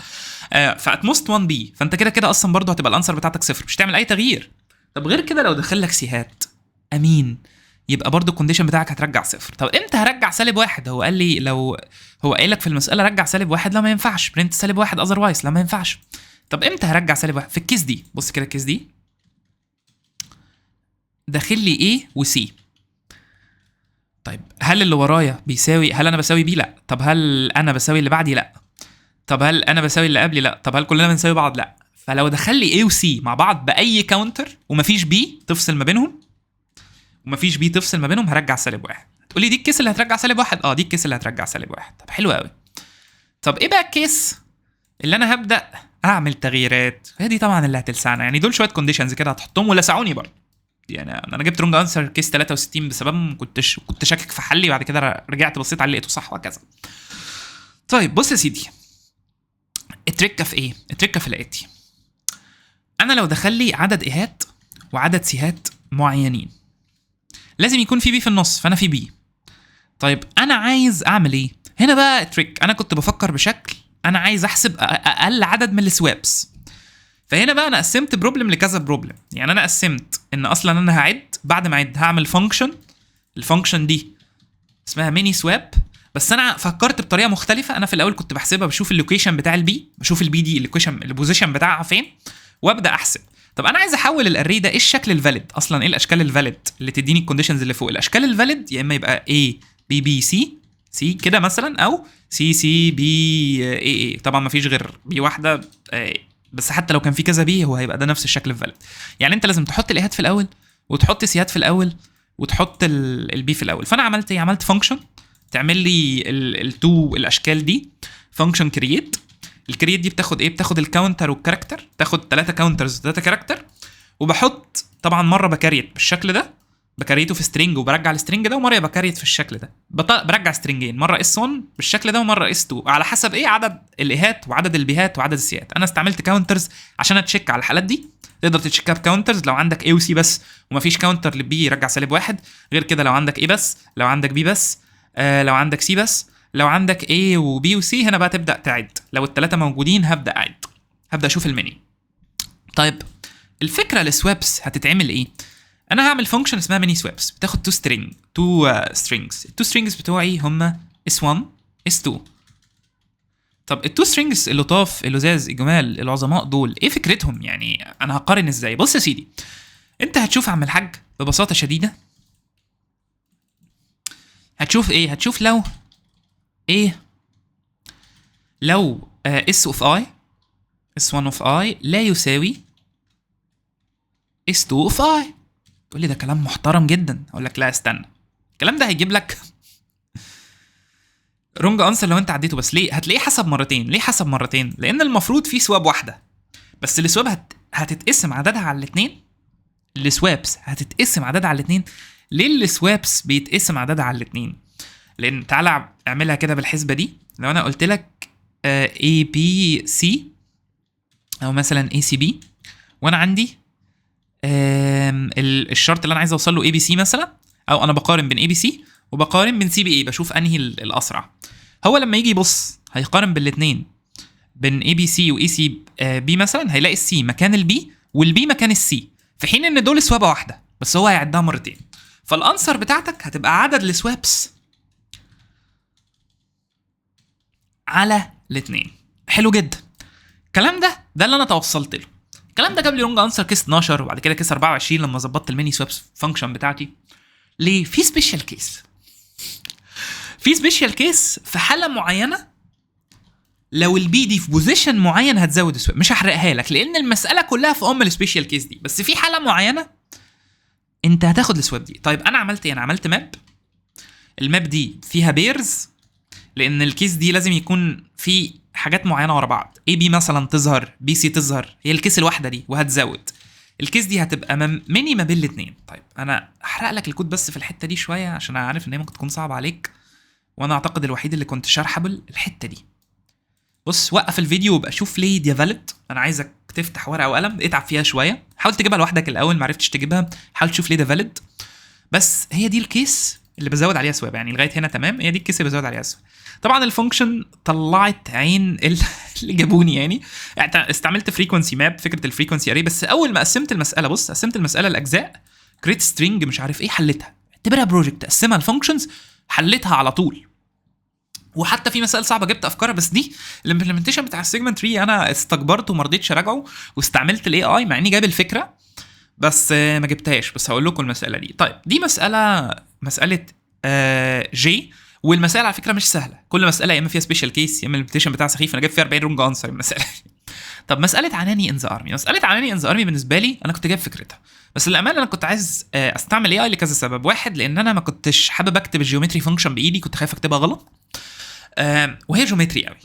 فات موست 1 بي، فانت كده اصلا برضه هتبقى الانسر بتاعتك صفر، مش تعمل اي تغيير. طب غير كده لو دخل لك سيهات امين، يبقى برضه الكونديشن بتاعك هترجع صفر. طب امتى هرجع -1؟ هو قال لي لو هو قايل لك في المساله رجع -1، لا ما ينفعش. برنت -1 اذروايز، لا ما ينفعش. طب امتى هرجع -1؟ في الكيس دي. بص كده الكيس دي داخل لي A و C. طيب هل اللي ورايا بيساوي، هل انا بساوي بي؟ لا. طب هل انا بساوي اللي بعدي؟ لا. طب هل انا بساوي اللي قبلي؟ لا. طب هل كلنا بنساوي بعض؟ لا. فلو دخل لي A و C مع بعض باي كاونتر ومفيش بي تفصل ما بينهم، ومفيش بي تفصل ما بينهم، هرجع -1. تقولي دي الكيس اللي هترجع -1؟ دي الكيس اللي هترجع -1. طب حلو قوي. طب ايه بقى الكيس اللي انا هبدا اعمل تغييرات؟ هي دي طبعا اللي هتلسعنا يعني. دول شويه كونديشنز كده هتحطهم ولسعوني برضه يعني. انا جبت رونج انسر كيس 63 بسببهم، كنت شاكك في حلي، بعد كده رجعت بصيت على لقيته صح وهكذا. طيب بص يا سيدي، التركه في ايه؟ التركه في الاتي. انا لو دخل لي عدد ايهات وعدد سيهات معينين، لازم يكون في بي في النص، فانا في بي. طيب انا عايز اعمل ايه هنا بقى؟ تريك. انا كنت بفكر بشكل، انا عايز احسب اقل عدد من السوابس. فهنا بقى انا قسمت بروبلم لكذا بروبلم. يعني انا قسمت ان اصلا انا هعد، بعد ما اعد هعمل فانكشن، الفانكشن دي اسمها ميني سواب. بس انا فكرت بطريقه مختلفه. انا في الاول كنت بحسبها بشوف اللوكيشن بتاع البي، بشوف البي دي اللوكيشن البوزيشن بتاعها فين، وابدا احسب. طب انا عايز احول الاري ده، ايه الشكل الفاليد اصلا؟ ايه الاشكال الفاليد اللي تديني الكونديشنز اللي فوق؟ الاشكال الفاليد يا اما يبقى A B B C C كده مثلا، او C C B A A. طبعا ما فيش غير بي واحده، بس حتى لو كان في كذا بي هو هيبقى ده نفس الشكل الفاليد. يعني انت لازم تحط الايهات في الاول، وتحط سيات في الاول، وتحط البي في الاول. فانا عملت ايه؟ عملت فانكشن تعمل لي التو الاشكال دي. فانكشن كرييت. الكرييت دي بتاخد ايه؟ بتاخد الكاونتر والكاركتر، تاخد 3 كاونترز و3 كاركتر، وبحط طبعا مره بكريت بالشكل ده، بكريته في سترينج وبرجع السترينج ده، ومره بكريت في الشكل ده، برجع سترينجين، مره اس 1 بالشكل ده ومره اس 2، على حسب ايه عدد الايهات وعدد البيهات وعدد السيات. انا استعملت كاونترز عشان اتشيك على الحالات دي. تقدر تتشيكها بكاونترز لو عندك A و C بس ومفيش كاونتر للبي يرجع -1. غير كده لو عندك A بس، لو عندك B بس، لو عندك C بس، لو عندك A و B و C هنا بقى تبدا تعد. لو الثلاثه موجودين هبدا اعد، هبدا اشوف المني. طيب الفكره السوابس هتتعمل ايه؟ انا هعمل فانكشن اسمها ميني سوابس، بتاخد 2 سترينجز. ال2 سترينجز بتوعي هم S1 S2. طب ال2 سترينجز اللطاف اللزاز الجمال العظماء دول ايه فكرتهم؟ يعني انا هقارن ازاي؟ بص يا سيدي، انت هتشوف عم الحاج ببساطه شديده، هتشوف ايه؟ هتشوف لو ايه، لو S of I S1 of I لا يساوي S2 of I. تقول لي ده كلام محترم جدا. اقول لك لا استنى، الكلام ده هيجيب لك رونج انسر لو انت عديته. بس ليه؟ هتلاقيه حسب مرتين. ليه حسب مرتين؟ لان المفروض في سواب واحده، بس السواب هتتقسم عددها على الاثنين. السوابس هتتقسم عددها على الاثنين. ليه السوابس بيتقسم عددها على الاثنين؟ لان تعالى اعملها كده بالحسبه دي. لو انا قلت لك A B C او مثلا A C B، وانا عندي الشرط اللي انا عايز اوصل له A B C مثلا، او انا بقارن بين A B C وبقارن بين C B A، بشوف انهي الاسرع. هو لما يجي يبص هيقارن بالاثنين، بين A B C و A C B مثلا، هيلاقي السي مكان البي والبي مكان السي، في حين ان دول سوابه واحده بس هو هيعدها مرتين. فالانسر بتاعتك هتبقى عدد السوابس على الاثنين. حلو جدا الكلام ده اللي انا توصلت له. الكلام ده جاب لي رونج انسر كيس 12 وبعد كده كيس 24 لما ظبطت الميني سوابس فانكشن بتاعتي. ليه؟ في سبيشال كيس. في سبيشال كيس في حاله معينه، لو البي دي في بوزيشن معين هتزود سواب. مش هحرقها لك لان المساله كلها في السبيشال كيس دي، بس في حاله معينه انت هتاخد السواب دي. طيب انا عملت ايه؟ انا عملت ماب. الماب دي فيها بيرز، لان الكيس دي لازم يكون في حاجات معينه ورا بعض. اي بي مثلا تظهر، بي سي تظهر، هي الكيس الواحده دي وهتزود. الكيس دي هتبقى ميني ما بين الاثنين. طيب انا هحرق لك الكود بس في الحته دي شويه عشان انا عارف ان هي ممكن تكون صعبه عليك، وانا اعتقد الوحيد اللي كنت شارحبل الحته دي. بص وقف الفيديو وابقى شوف ليه دي فاليد. انا عايزك تفتح ورقه وقلم، اتعب فيها شويه، حاول تجيبها لوحدك الاول، ما عرفتش تجيبها حاول تشوف ليه ده فاليد. بس هي دي الكيس اللي بزود عليها سواب، يعني لغايه هنا تمام. هي دي الكيس اللي بزود عليها سواب. طبعا الفانكشن طلعت عين اللي جابوني، يعني استعملت فريكونسي ماب، فكره الفريكونسي اري. بس اول ما قسمت المساله، بص قسمت المساله لاجزاء، كريت سترينج مش عارف ايه، حلتها. اعتبرها بروجكت، قسمها الفانكشنز، حلتها على طول. وحتى في مسائل صعبه جبت افكارها، بس دي الامبلمنتيشن بتاع السيجمنت تري انا استكبرت وما رضيتش اراجعه، واستعملت الاي اي مع اني جايب الفكره بس ما جبتهاش. بس هقول لكم المساله دي. طيب دي مساله جي، والمسائل على فكره مش سهله. كل مساله يا اما فيها سبيشال كيس يا اما الامبلمنتيشن بتاعها سخيف. انا جايب فيها 40 رونج انسر المساله. طب مساله عناني ان ذا ارمي، مساله عناني ان ذا ارمي بالنسبه لي انا كنت جايب فكرتها، بس للامانه انا كنت عايز استعمل اي اي لكذا سبب. واحد، لان انا ما كنتش حابب اكتب الجيومتري فانكشن بايدي، كنت خايف اكتبها غلط، وهي جيومتري قوي.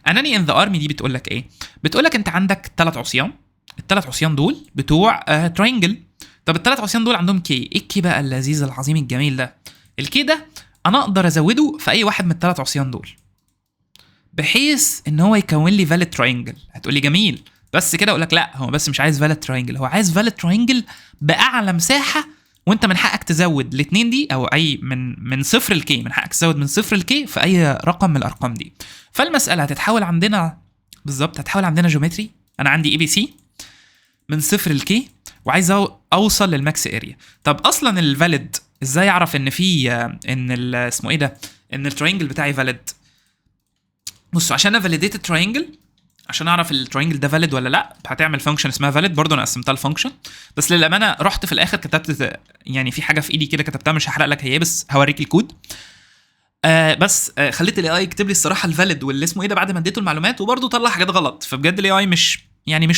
اناني ان ذا ارمي دي بتقول لك ايه؟ بتقول لك انت عندك 3 عصيان، ال3 عصيان دول بتوع تراينجل. طب ال3 عصيان دول عندهم كي. ايه الكي بقى اللذيذ العظيم الجميل ده؟ الكي ده انا اقدر ازوده في اي واحد من ال3 عصيان دول بحيث ان هو يكون لي فاليد تراينجل. هتقول لي جميل، بس كده اقول لك لا، هو بس مش عايز فاليد تراينجل، هو عايز فاليد تراينجل باعلى مساحه، وانت من حقك تزود الاثنين دي، او اي من 0 لكي، من حقك تزود من 0 لكي في اي رقم من الارقام دي. فالمساله هتتحول عندنا بالظبط، هتحول عندنا جيومتري. انا عندي اي بي سي من 0 لكي وعايز اوصل للماكس اريا. طب اصلا الفاليد ازاي اعرف ان في ان اسمه ايه ده، ان التراينجل بتاعي فاليد؟ بصوا عشان افاليديت التراينجل عشان اعرف التراينجل ده فاليد ولا لا هتعمل فانكشن اسمها فاليد، برضه انا قسمتها الفانكشن، بس للامانه رحت في الاخر كتبت يعني في حاجه في ايدي كده كتبتها مش هحرق لك هي بس هوريك الكود. بس خليت الاي اي يكتب لي الصراحه الفاليد واللي اسمه ايه ده بعد ما اديته المعلومات، وبرضه طلع حاجات غلط. فبجد الاي اي مش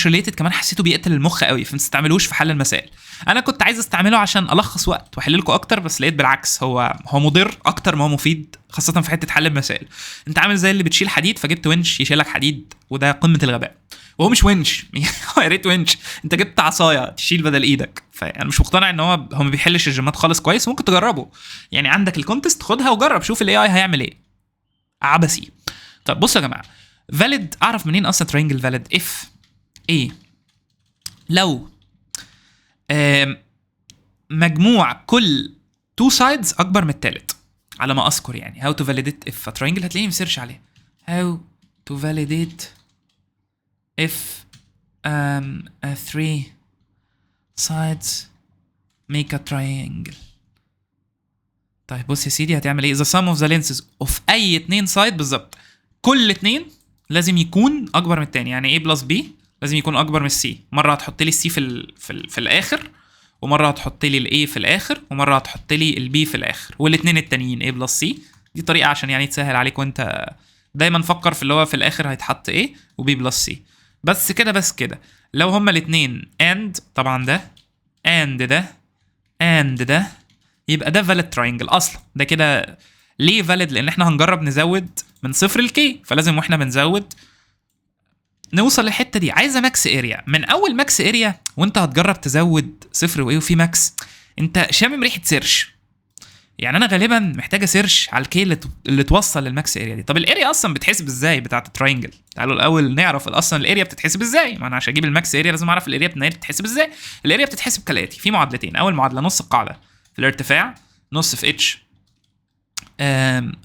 ريليتد، كمان حسيته بيقتل المخ قوي، فما تستعملوش في حل المسائل. انا كنت عايز استعمله عشان الخص وقت واحل لكم اكتر، بس لقيت بالعكس هو مضر اكتر ما هو مفيد، خاصه في حته حل المسائل. انت عامل زي اللي بتشيل حديد فجبت ونش يشيلك حديد، وده قمه الغباء. وهو مش ونش يا ريت ونش، انت جبت عصايه تشيل بدل ايدك. فانا مش مقتنع ان هو ما بيحلش الجيمات خالص كويس. ممكن تجربه يعني، عندك الكونتست خدها وجرب شوف الاي اي هيعمل ايه. عبثي. طب بصوا يا جماعه، فاليد اعرف منين اصلا ترينجل فاليد؟ اف ايه لو مجموع كل تو سايدز اكبر من الثالث على ما اذكر يعني. هاو تو فاليديت اف ترينجل هتلاقيني مسيرش عليه. هاو تو فاليديت اف 3 sides make a triangle. طيب بص يا سيدي هتعمل ايه؟ the sum of the lenses of اي اتنين سايد بالظبط، كل اتنين لازم يكون اكبر من التاني. يعني a plus b لازم يكون اكبر من c. مره هتحط لي السي في الاخر، ومره هتحط لي الاي في الاخر، ومره هتحط لي البي في الاخر، والاثنين التانيين a plus c. دي طريقه عشان يعني تسهل عليك، وانت دايما فكر في اللي هو في الاخر هيتحط a وb plus c. بس كده لو هما الاثنين and طبعا ده and ده يبقى ده valid triangle اصلا. ده كده ليه valid؟ لان احنا هنجرب نزود من 0 ل k، فلازم واحنا بنزود نوصل للحته دي. عايزه ماكس اريا. من اول ماكس اريا وانت هتجرب تزود 0 وايه وفي ماكس، انت شامم ريحه سيرش. يعني انا غالبا محتاجه سيرش على الكي اللي توصل للماكس اريا دي. طب الاريا اصلا بتحسب ازاي بتاعه التراينجل؟ تعالوا الاول نعرف اصلا الاريا بتتحسب ازاي. ما انا عشان اجيب الماكس اريا لازم اعرف الاريا بتتحسب ازاي. الاريا بتتحسب كالاتي، في معادلتين. اول معادله نص القاعده في الارتفاع، نص في اتش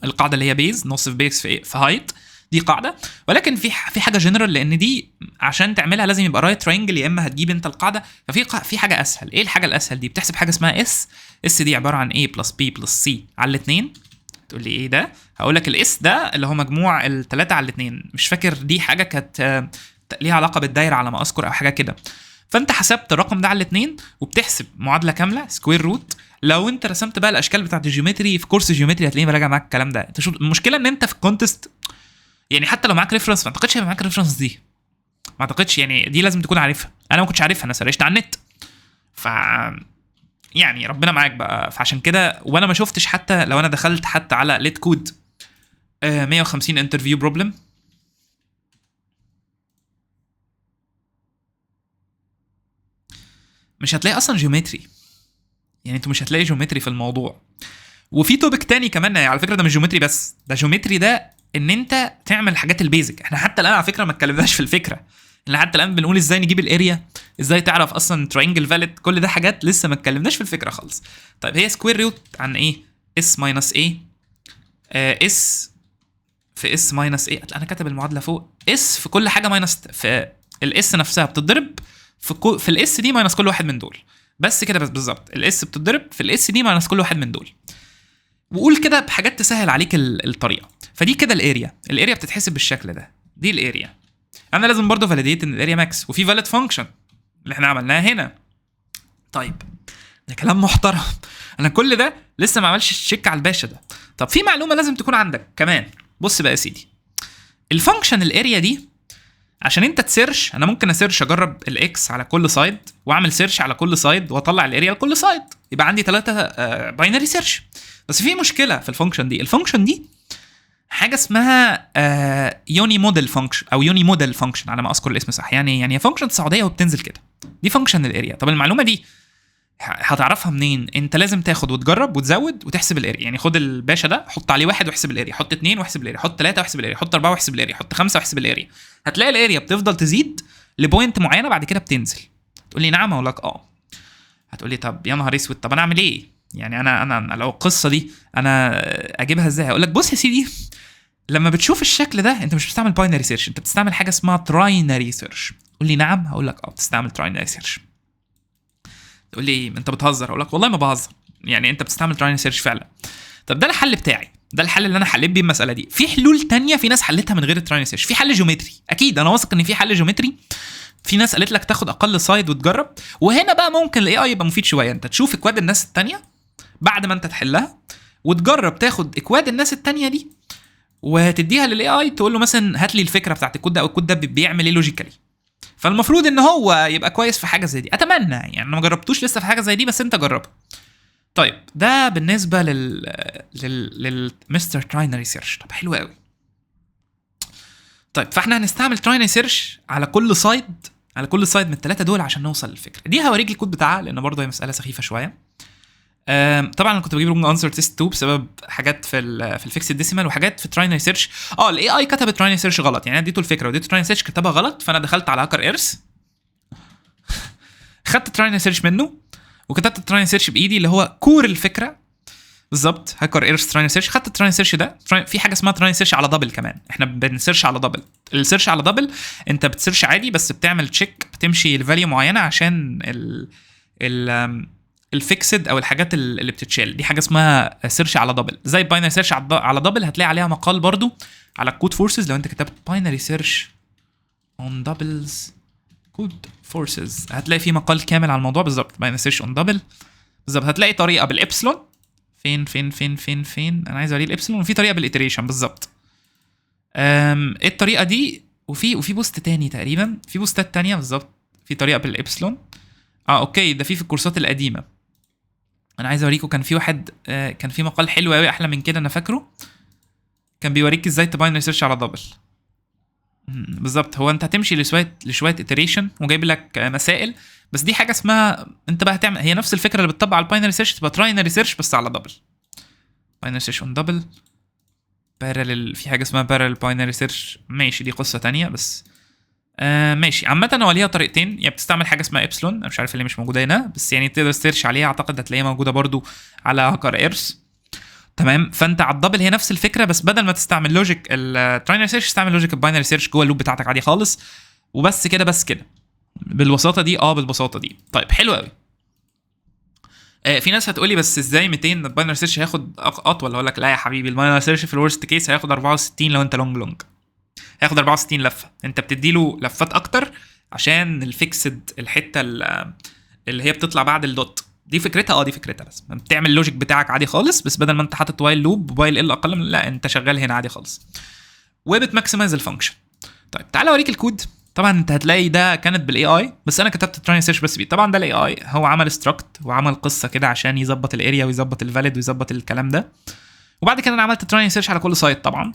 القاعده اللي هي بيز، نص في بيز في هايت، دي قاعده. ولكن في حاجه جنرال، لان دي عشان تعملها لازم يبقى رايت تراينجل، يا اما هتجيب انت القاعده. ففي حاجه اسهل. ايه الحاجه الاسهل دي؟ بتحسب حاجه اسمها اس دي عباره عن a plus b plus c على الاثنين. تقول لي ايه ده؟ هقول لك الاس ده اللي هو مجموع الثلاثه على الاثنين. مش فاكر دي حاجه كانت ليها علاقه بالدايره على ما اذكر او حاجه كده. فانت حسبت الرقم ده على الاثنين وبتحسب معادله كامله سكوير روت. لو انت رسمت بقى الاشكال بتاعت الجيومتري في كورس الجيومتري هتلاقيني براجع معاك الكلام ده. انت شوف المشكله ان انت في الكونتست يعني حتى لو معاك ريفرنس ما اعتقدش هيبقى معاك ريفرنس دي، ما اعتقدش يعني. دي لازم تكون عارفها، انا ما كنتش عارفها، انا سرشت على النت. ف يعني ربنا معاك بقى. فعشان كده وانا ما شفتش، حتى لو انا دخلت حتى على ليت كود 150 انترفيو بروبلم، مش هتلاقي اصلا جيومتري. يعني انتوا مش هتلاقي جيومتري في الموضوع. وفي توبك تاني كمان على فكره، ده مش جيومتري بس، ده جيومتري ده ان انت تعمل الحاجات البيزك. احنا حتى الان على فكره ما اتكلمناش في الفكره، احنا حتى الان بنقول ازاي نجيب الاريا، ازاي تعرف اصلا تراينجل فاليد، كل ده حاجات لسه ما اتكلمناش في الفكره خالص. طيب هي سكوير روت عن ايه؟ اس ماينس ايه اس في اس ماينس ايه. انا كاتب المعادله فوق. اس في كل حاجه ماينس في الاس نفسها بتتضرب في الاس دي ماينس كل واحد من دول. بس كده بس بالظبط، الاس بتتضرب في الاس دي ماينس كل واحد من دول. وقول كده بحاجات تسهل عليك الطريقه. فدي كده الاريا بتتحسب بالشكل ده. دي الاريا. انا لازم برضو فاليديت ان الاريا ماكس، وفي فاليد فانكشن اللي احنا عملناها هنا. طيب ده كلام محترم. انا كل ده لسه ما عملش تشيك على الباشا ده. طب في معلومه لازم تكون عندك كمان. بص بقى يا سيدي، الفانكشن الاريا دي عشان انت تسيرش، انا ممكن اسيرش اجرب الاكس على كل سايد واعمل سيرش على كل سايد واطلع الاريا لكل سايد، يبقى عندي 3 باينري سيرش. بس في مشكله في الفانكشن دي. الفانكشن دي حاجه اسمها يوني موديل فانكشن او يوني موديل فانكشن على ما اذكر الاسم صح. يعني هي فانكشن سعوديه وبتنزل كده. دي فانكشن الاريا. طب المعلومه دي هتعرفها منين؟ انت لازم تاخد وتجرب وتزود وتحسب الاريا. يعني خد الباشا ده حط عليه 1 واحسب الاريا، حط 2 واحسب الاريا، حط 3 واحسب الاريا، حط 4 واحسب الاريا، حط 5 واحسب الاريا. هتلاقي الاريا بتفضل تزيد لبوينت معينه، بعد كده بتنزل. تقول لي نعم، اقول لك هتقول لي طب يا نهار اسود، طب انا اعمل ايه؟ يعني انا لو القصه دي انا اجيبها ازاي؟ اقول لك بص يا سيدي، لما بتشوف الشكل ده انت مش بتستعمل باينري سيرش، انت بتستعمل حاجه اسمها تراينري سيرش. تقول لي نعم، هقول لك بتستعمل تراينري سيرش. تقول لي انت بتهزر، اقول لك والله ما بهزر، يعني انت بتستعمل تراينري سيرش فعلا. طب ده الحل بتاعي. ده الحل اللي انا حليت بيه المساله دي. في حلول تانية في ناس حلتها من غير التراين سيرش. في حل جيومتري، اكيد انا واثق ان في حل جيومتري. في ناس قالت لك تاخد اقل سايد وتجرب، وهنا بقى ممكن الاي اي يبقى مفيد شويه. انت تشوف اكواد الناس التانية بعد ما انت تحلها، وتجرب تاخد اكواد الناس التانية دي وتديها للاي اي، تقول له مثلا هات لي الفكره بتاعت الكود ده، او الكود ده بيعمل ايه لوجيكالي. فالمفروض ان هو يبقى كويس في حاجه زي دي، اتمنى يعني. انا ما جربتوش لسه في حاجه زي دي، بس انت جربه. طيب ده بالنسبه للمستر تراينري سيرش. طب حلو قوي. طيب فاحنا هنستعمل تراينري سيرش على كل سايد، على كل سايد من الثلاثه دول عشان نوصل للفكره دي. هوريك الكود بتاعها لان برضه هي مساله سخيفه شويه. طبعا انا كنت بجيب رونج انسر تيست 2 بسبب حاجات في الفيكسد ديسيمال وحاجات في تراينري سيرش. الاي اي كتب تراينري سيرش غلط، يعني انا اديته الفكره وديته تراينري سيرش كتبها غلط. فانا دخلت على هاكر ايرث، خدت تراينري سيرش منه وكتبت التراينري سيرش بايدي اللي هو كور الفكره بالظبط. هاكر ايرث تراينري سيرش. خدت التراينري سيرش ده. في حاجه اسمها تراينري سيرش على دبل كمان. احنا بنسيرش على دبل. السيرش على دبل انت بتسيرش عادي بس بتعمل تشيك، بتمشي لفاليو معينه عشان الفيكسد او الحاجات اللي بتتشال دي. حاجه اسمها سيرش على دبل، زي باينري سيرش على دبل. هتلاقي عليها مقال برضو على الكود فورسز. لو انت كتبت باينري سيرش اون دبلز كود فورسز هتلاقي في مقال كامل على الموضوع بالظبط. باينري سيرش اون دبل بالظبط. هتلاقي طريقه بالابسلون. فين انا عايز اوري الابسلون. وفي طريقه بالاتريشن بالظبط. ايه الطريقه دي؟ وفي بوست تاني تقريبا، في بوستات تانية بالظبط. في طريقه بالابسلون. اوكي ده في الكورسات القديمه. انا عايز اوريكم كان في واحد كان في مقال حلو قوي احلى من كده انا فاكره، كان بيوريك ازاي تباينري سيرش على دبل بالظبط. هو انت هتمشي لشويه اتريشن وجايب لك مسائل، بس دي حاجه اسمها انت بقى هتعمل هي نفس الفكره اللي بتطبق على الباينري سيرش، تبقى تراينري سيرش بس على دبل. باينري سيرش اون دبل بارلل. في حاجه اسمها بارلل باينري سيرش، ماشي دي قصه تانية بس ماشي. عامة هو ليها طريقتين، يا بتستعمل حاجة اسمها إبسلون، أنا مش عارف اللي مش موجودة هنا بس يعني تقدر تسيرش عليها، أعتقد هتلاقيها موجودة برضو على هاكر ايرث. تمام. فأنت على الدبل هي نفس الفكرة، بس بدل ما تستعمل لوجيك التراينري سيرش تستعمل لوجيك الباينري سيرش جوه اللوب بتاعتك عادي خالص. وبس كده بس كده بالبساطة دي. بالبساطة دي. طيب حلو قوي. في ناس هتقولي بس ازاي 200 الباينري سيرش هياخد اطول؟ اقول لك لا يا حبيبي، الباينري سيرش في الورست كيس هياخد 64 لو انت لونج هياخد 64 لفه. انت بتديله لفات اكتر عشان الفيكسد الحته اللي هي بتطلع بعد الدوت دي فكرتها. دي فكرتها، بس بتعمل اللوجيك بتاعك عادي خالص، بس بدل ما انت حاطط وايل لوب وايل ال اقل من لا انت شغال هنا عادي خالص وبتماكسمايز الفانكشن. طيب تعالى اوريك الكود. طبعا انت هتلاقي ده كانت بالاي اي، بس انا كتبت تراين سيرش بس بيه. طبعا ده الاي اي هو عمل ستراكت وعمل قصه كده عشان يظبط الاريا ويظبط الفاليد ويظبط الكلام ده. وبعد كده انا عملت تراين سيرش على كل سايت طبعا.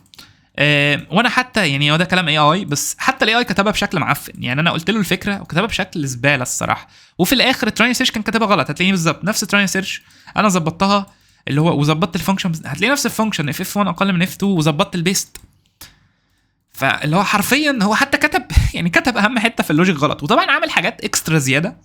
وانا حتى يعني هو ده كلام اي اي، بس حتى الاي اي كتبها بشكل معفن. يعني انا قلت له الفكره وكتبها بشكل زباله الصراحه. وفي الاخر التراين سيرش كان كاتبها غلط. هتلاقيني بالظبط نفس التراين سيرش انا ظبطتها اللي هو وظبطت الفانكشن. هتلاقي نفس الفانكشن اف 1 اقل من اف 2 وظبطت البيست. فاللي هو حرفيا هو حتى كتب يعني كتب اهم حته في اللوجيك غلط. وطبعا عامل حاجات اكسترا زياده.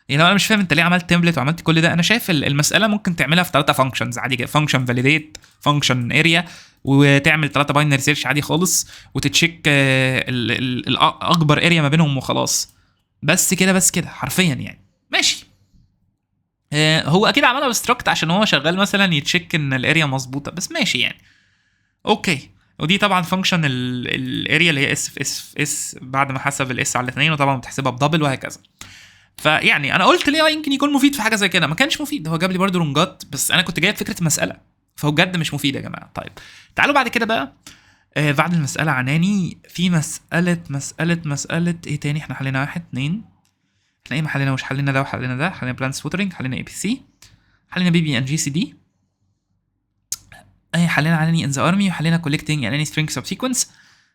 يعني انا مش فاهم انت ليه عملت تمبلت وعملت كل ده. انا شايف المساله ممكن تعملها في 3 فانكشنز عادي جدا. فانكشن فاليديت، فانكشن اريا، وتعمل 3 باينري سيرش عادي خالص وتتشيك الاكبر اريا ما بينهم وخلاص. بس كده حرفيا يعني ماشي. هو اكيد عملها بستراكت عشان هو شغال مثلا يتشيك ان الاريا مظبوطه، بس ماشي يعني اوكي. ودي طبعا فانكشن الاريا اللي هي اس في اس بعد ما حسب الاس على الاثنين، وطبعا بتحسبها بدبل وهكذا. فيعني انا قلت ليه يمكن يكون مفيد في حاجه زي كده، ما كانش مفيد. هو جاب لي برده رونجات، بس انا كنت جايب فكره مساله، فهو بجد مش مفيد يا جماعه. طيب تعالوا بعد كده بقى بعد المساله عناني في مساله ايه تاني. احنا حلينا 1 2 احنا ايه ما حلينا؟ مش حلينا ده وحلينا ده. حلينا بلانس فوترنج، حلينا اي بي سي، حلينا بي بي ان جي سي دي، حلينا عناني ان ذا ارمي، وحلينا كولكتنج عناني سترينج سبسيكونس.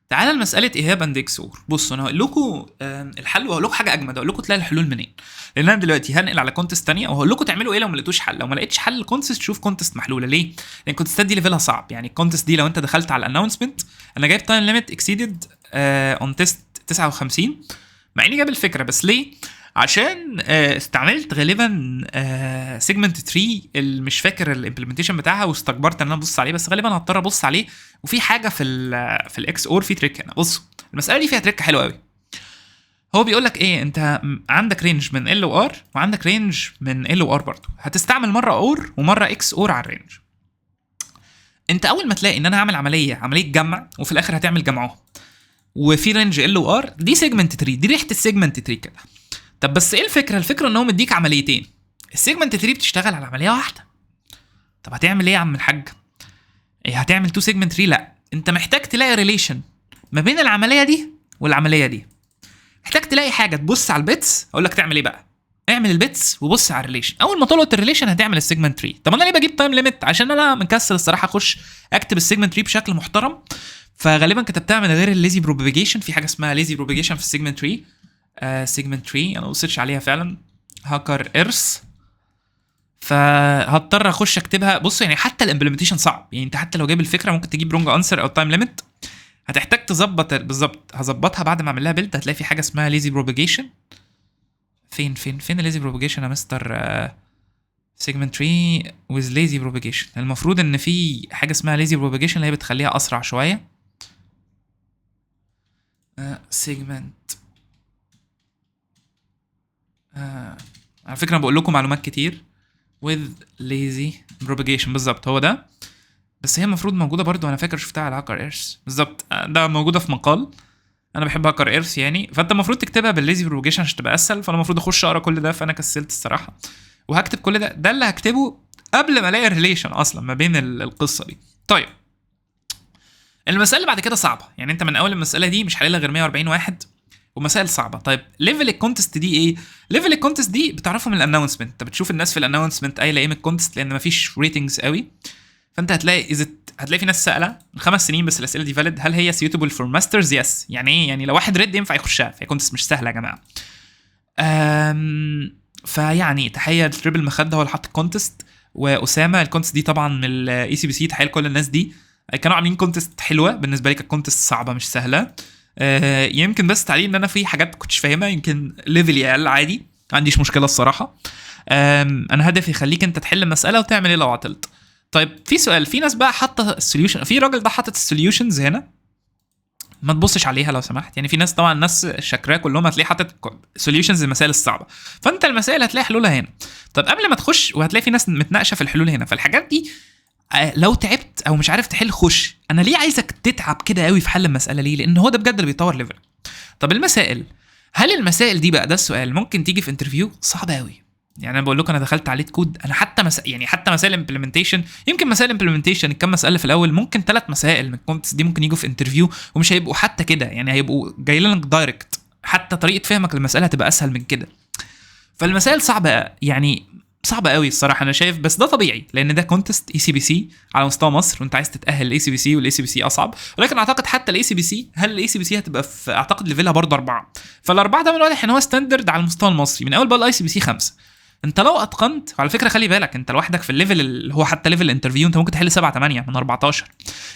تعالى لمساله ايهاب اند اكسور. بصوا انا هقول لكم الحل وهقول لكم حاجه اجمد. هقول لكم تلاقي الحلول منين، لان انا دلوقتي هنقل على كونتست ثانيه وهقول لكم تعملوا ايه لو ما لقيتوش حل. لو ما لقيتش حل الكونتست شوف كونتست محلوله. ليه؟ لان الكونتستات دي ليفلها صعب. يعني الكونتست دي لو انت دخلت على الانونسمنت انا جايب تايم ليميت اكسيدد اون تيست 59 مع اني جايب الفكره، بس ليه؟ عشان استعملت غالبا سيجمنت 3 اللي مش فاكر الامبلمنتيشن بتاعها، واستكبرت ان انا ابص عليه، بس غالبا هضطر ابص عليه. وفي حاجه في الاكس اور في تريك هنا. بصوا المساله دي فيها تريك حلو قوي. هو بيقول لك ايه، انت عندك رينج من ال و ار وعندك رينج من ال و ار برضه. هتستعمل مره اور ومره اكس اور على الرينج. انت اول ما تلاقي ان انا هعمل عمليه جمع وفي الاخر هتعمل جمعهم وفي رينج ال وار، دي سيجمنت تري، دي ريحه السيجمنت تري كده. طب بس ايه الفكره ان هو مديك عمليتين، السيجمنت تري بتشتغل على عمليه واحده. طب هتعمل ايه يا عم الحاج؟ ايه هتعمل تو سيجمنت تري؟ لا، انت محتاج تلاقي ريليشن ما بين العمليه دي والعمليه دي. محتاج تلاقي حاجه تبص على البيتس. اقول لك تعمل ايه بقى؟ اعمل البيتس وبص على الريليشن. اول ما طلعت الريليشن هتعمل السيجمنت تري. طب انا ليه بجيب تايم ليميت؟ عشان انا مكسل الصراحه اخش اكتب السيجمنت تري بشكل محترم، فغالبا كتبتها من غير الليزي بروباجيشن. في حاجه اسمها ليزي بروباجيشن في السيجمنت تري. سيجمنت تري انا بصيتش عليها فعلا، هاكر ايرث، فهضطر اخش اكتبها. بص يعني حتى الامبلمنتيشن صعب، يعني انت حتى لو جايب الفكره ممكن تجيب رونج انسر او تايم ليميت. هتحتاج تظبط بالظبط. هظبطها بعد ما اعمل لها بيلد. هتلاقي في حاجه اسمها ليزي بروباجيشن. فين الليزي بروباجيشن يا مستر؟ سيجمنت تري ويز ليزي بروباجيشن. المفروض ان في حاجه اسمها ليزي بروباجيشن اللي هي بتخليها اسرع شويه. سيجمنت على فكره بقول لكم معلومات كتير. with lazy propagation بالظبط هو ده. بس هي المفروض موجوده برضو، انا فاكر شفتها على هاكر ايرث بالظبط. ده موجوده في مقال. انا بحب هاكر ايرث يعني، فانت المفروض تكتبها بالليزي بروباجيشن عشان تبقى اسهل. فانا المفروض اخش اقرا كل ده، فانا كسلت الصراحه. وهكتب كل ده اللي هكتبه قبل ما الاقي الريليشن اصلا ما بين القصه دي. طيب المساله اللي بعد كده صعبه، يعني انت من اول المساله دي مش حللها غير 140 واحد ومسائل صعبه. طيب ليفل الكونتست دي ايه؟ ليفل الكونتست دي بتعرفه من الانونسمنت. انت بتشوف الناس في الانونسمنت قايله ايه من الكونتست، لان مفيش ريتنجز قوي. فانت هتلاقي في ناس سائله من 5 سنين بس الاسئله دي فاليد. هل هي سيوتبل فور ماسترز؟ يس. يعني ايه؟ يعني لو واحد ريد ينفع يخشها، فهي كونتست مش سهله يا جماعه. فيعني تحيه لتريبل مخده هو اللي حط الكونتست، واسامه. الكونتست دي طبعا من الاي سي بي سي. تحيه لكل الناس دي كانوا عاملين كونتست حلوه. بالنسبه لي كانت كونتست صعبه مش سهله. يمكن بس تعليق ان انا في حاجات كنتش فاهمها، يمكن ليفلي اقل عادي، ما عنديش مشكله الصراحه. انا هدفي يخليك انت تحل المساله وتعمل ايه لو عطلت. طيب في سؤال، في ناس بقى حاطه السوليوشن، في راجل ده حاطط السوليوشنز هنا، ما تبصش عليها لو سمحت. يعني في ناس طبعا الناس شاكراه كلهم هتلاقي حاطط سوليوشنز المسائل الصعبه، فانت المسائل هتلاقي حلولها هنا. طب قبل ما تخش وهتلاقي في ناس متناقشه في الحلول هنا. فالحاجات دي لو تعبت او مش عارف تحل خش. انا ليه عايزك تتعب كده قوي في حل المساله؟ ليه؟ لان هو ده بجد اللي بيطور ليفل. طب المسائل، هل المسائل دي بقى ده السؤال ممكن تيجي في انترفيو؟ صعبه قوي. يعني انا بقول لكم انا دخلت عليه كود، انا حتى حتى مسائل امبلمنتيشن، يمكن مسائل امبلمنتيشن كم مساله في الاول، ممكن 3 مسائل من الكونتست دي ممكن يجوا في انترفيو ومش هيبقوا حتى كده، يعني هيبقوا جاي لك دايركت. حتى طريقه فهمك للمساله هتبقى اسهل من كده. فالمسائل صعبه، يعني صعبه قوي الصراحه انا شايف. بس ده طبيعي لان ده كونتست اي سي بي سي على مستوى مصر، وانت عايز تتاهل الاي سي بي سي، والاي سي بي سي اصعب. ولكن اعتقد حتى الاي سي بي سي، هل الاي سي بي سي هتبقى في اعتقد ليفلها برضه 4، فالاربعه ده من الواضح ان هو ستاندرد على المستوى المصري. من اول بقى الاي سي بي سي 5. انت لو اتقنت، وعلى فكره خلي بالك انت لوحدك في الليفل اللي هو حتى ليفل الانترفيو انت ممكن تحل 7 8 من 14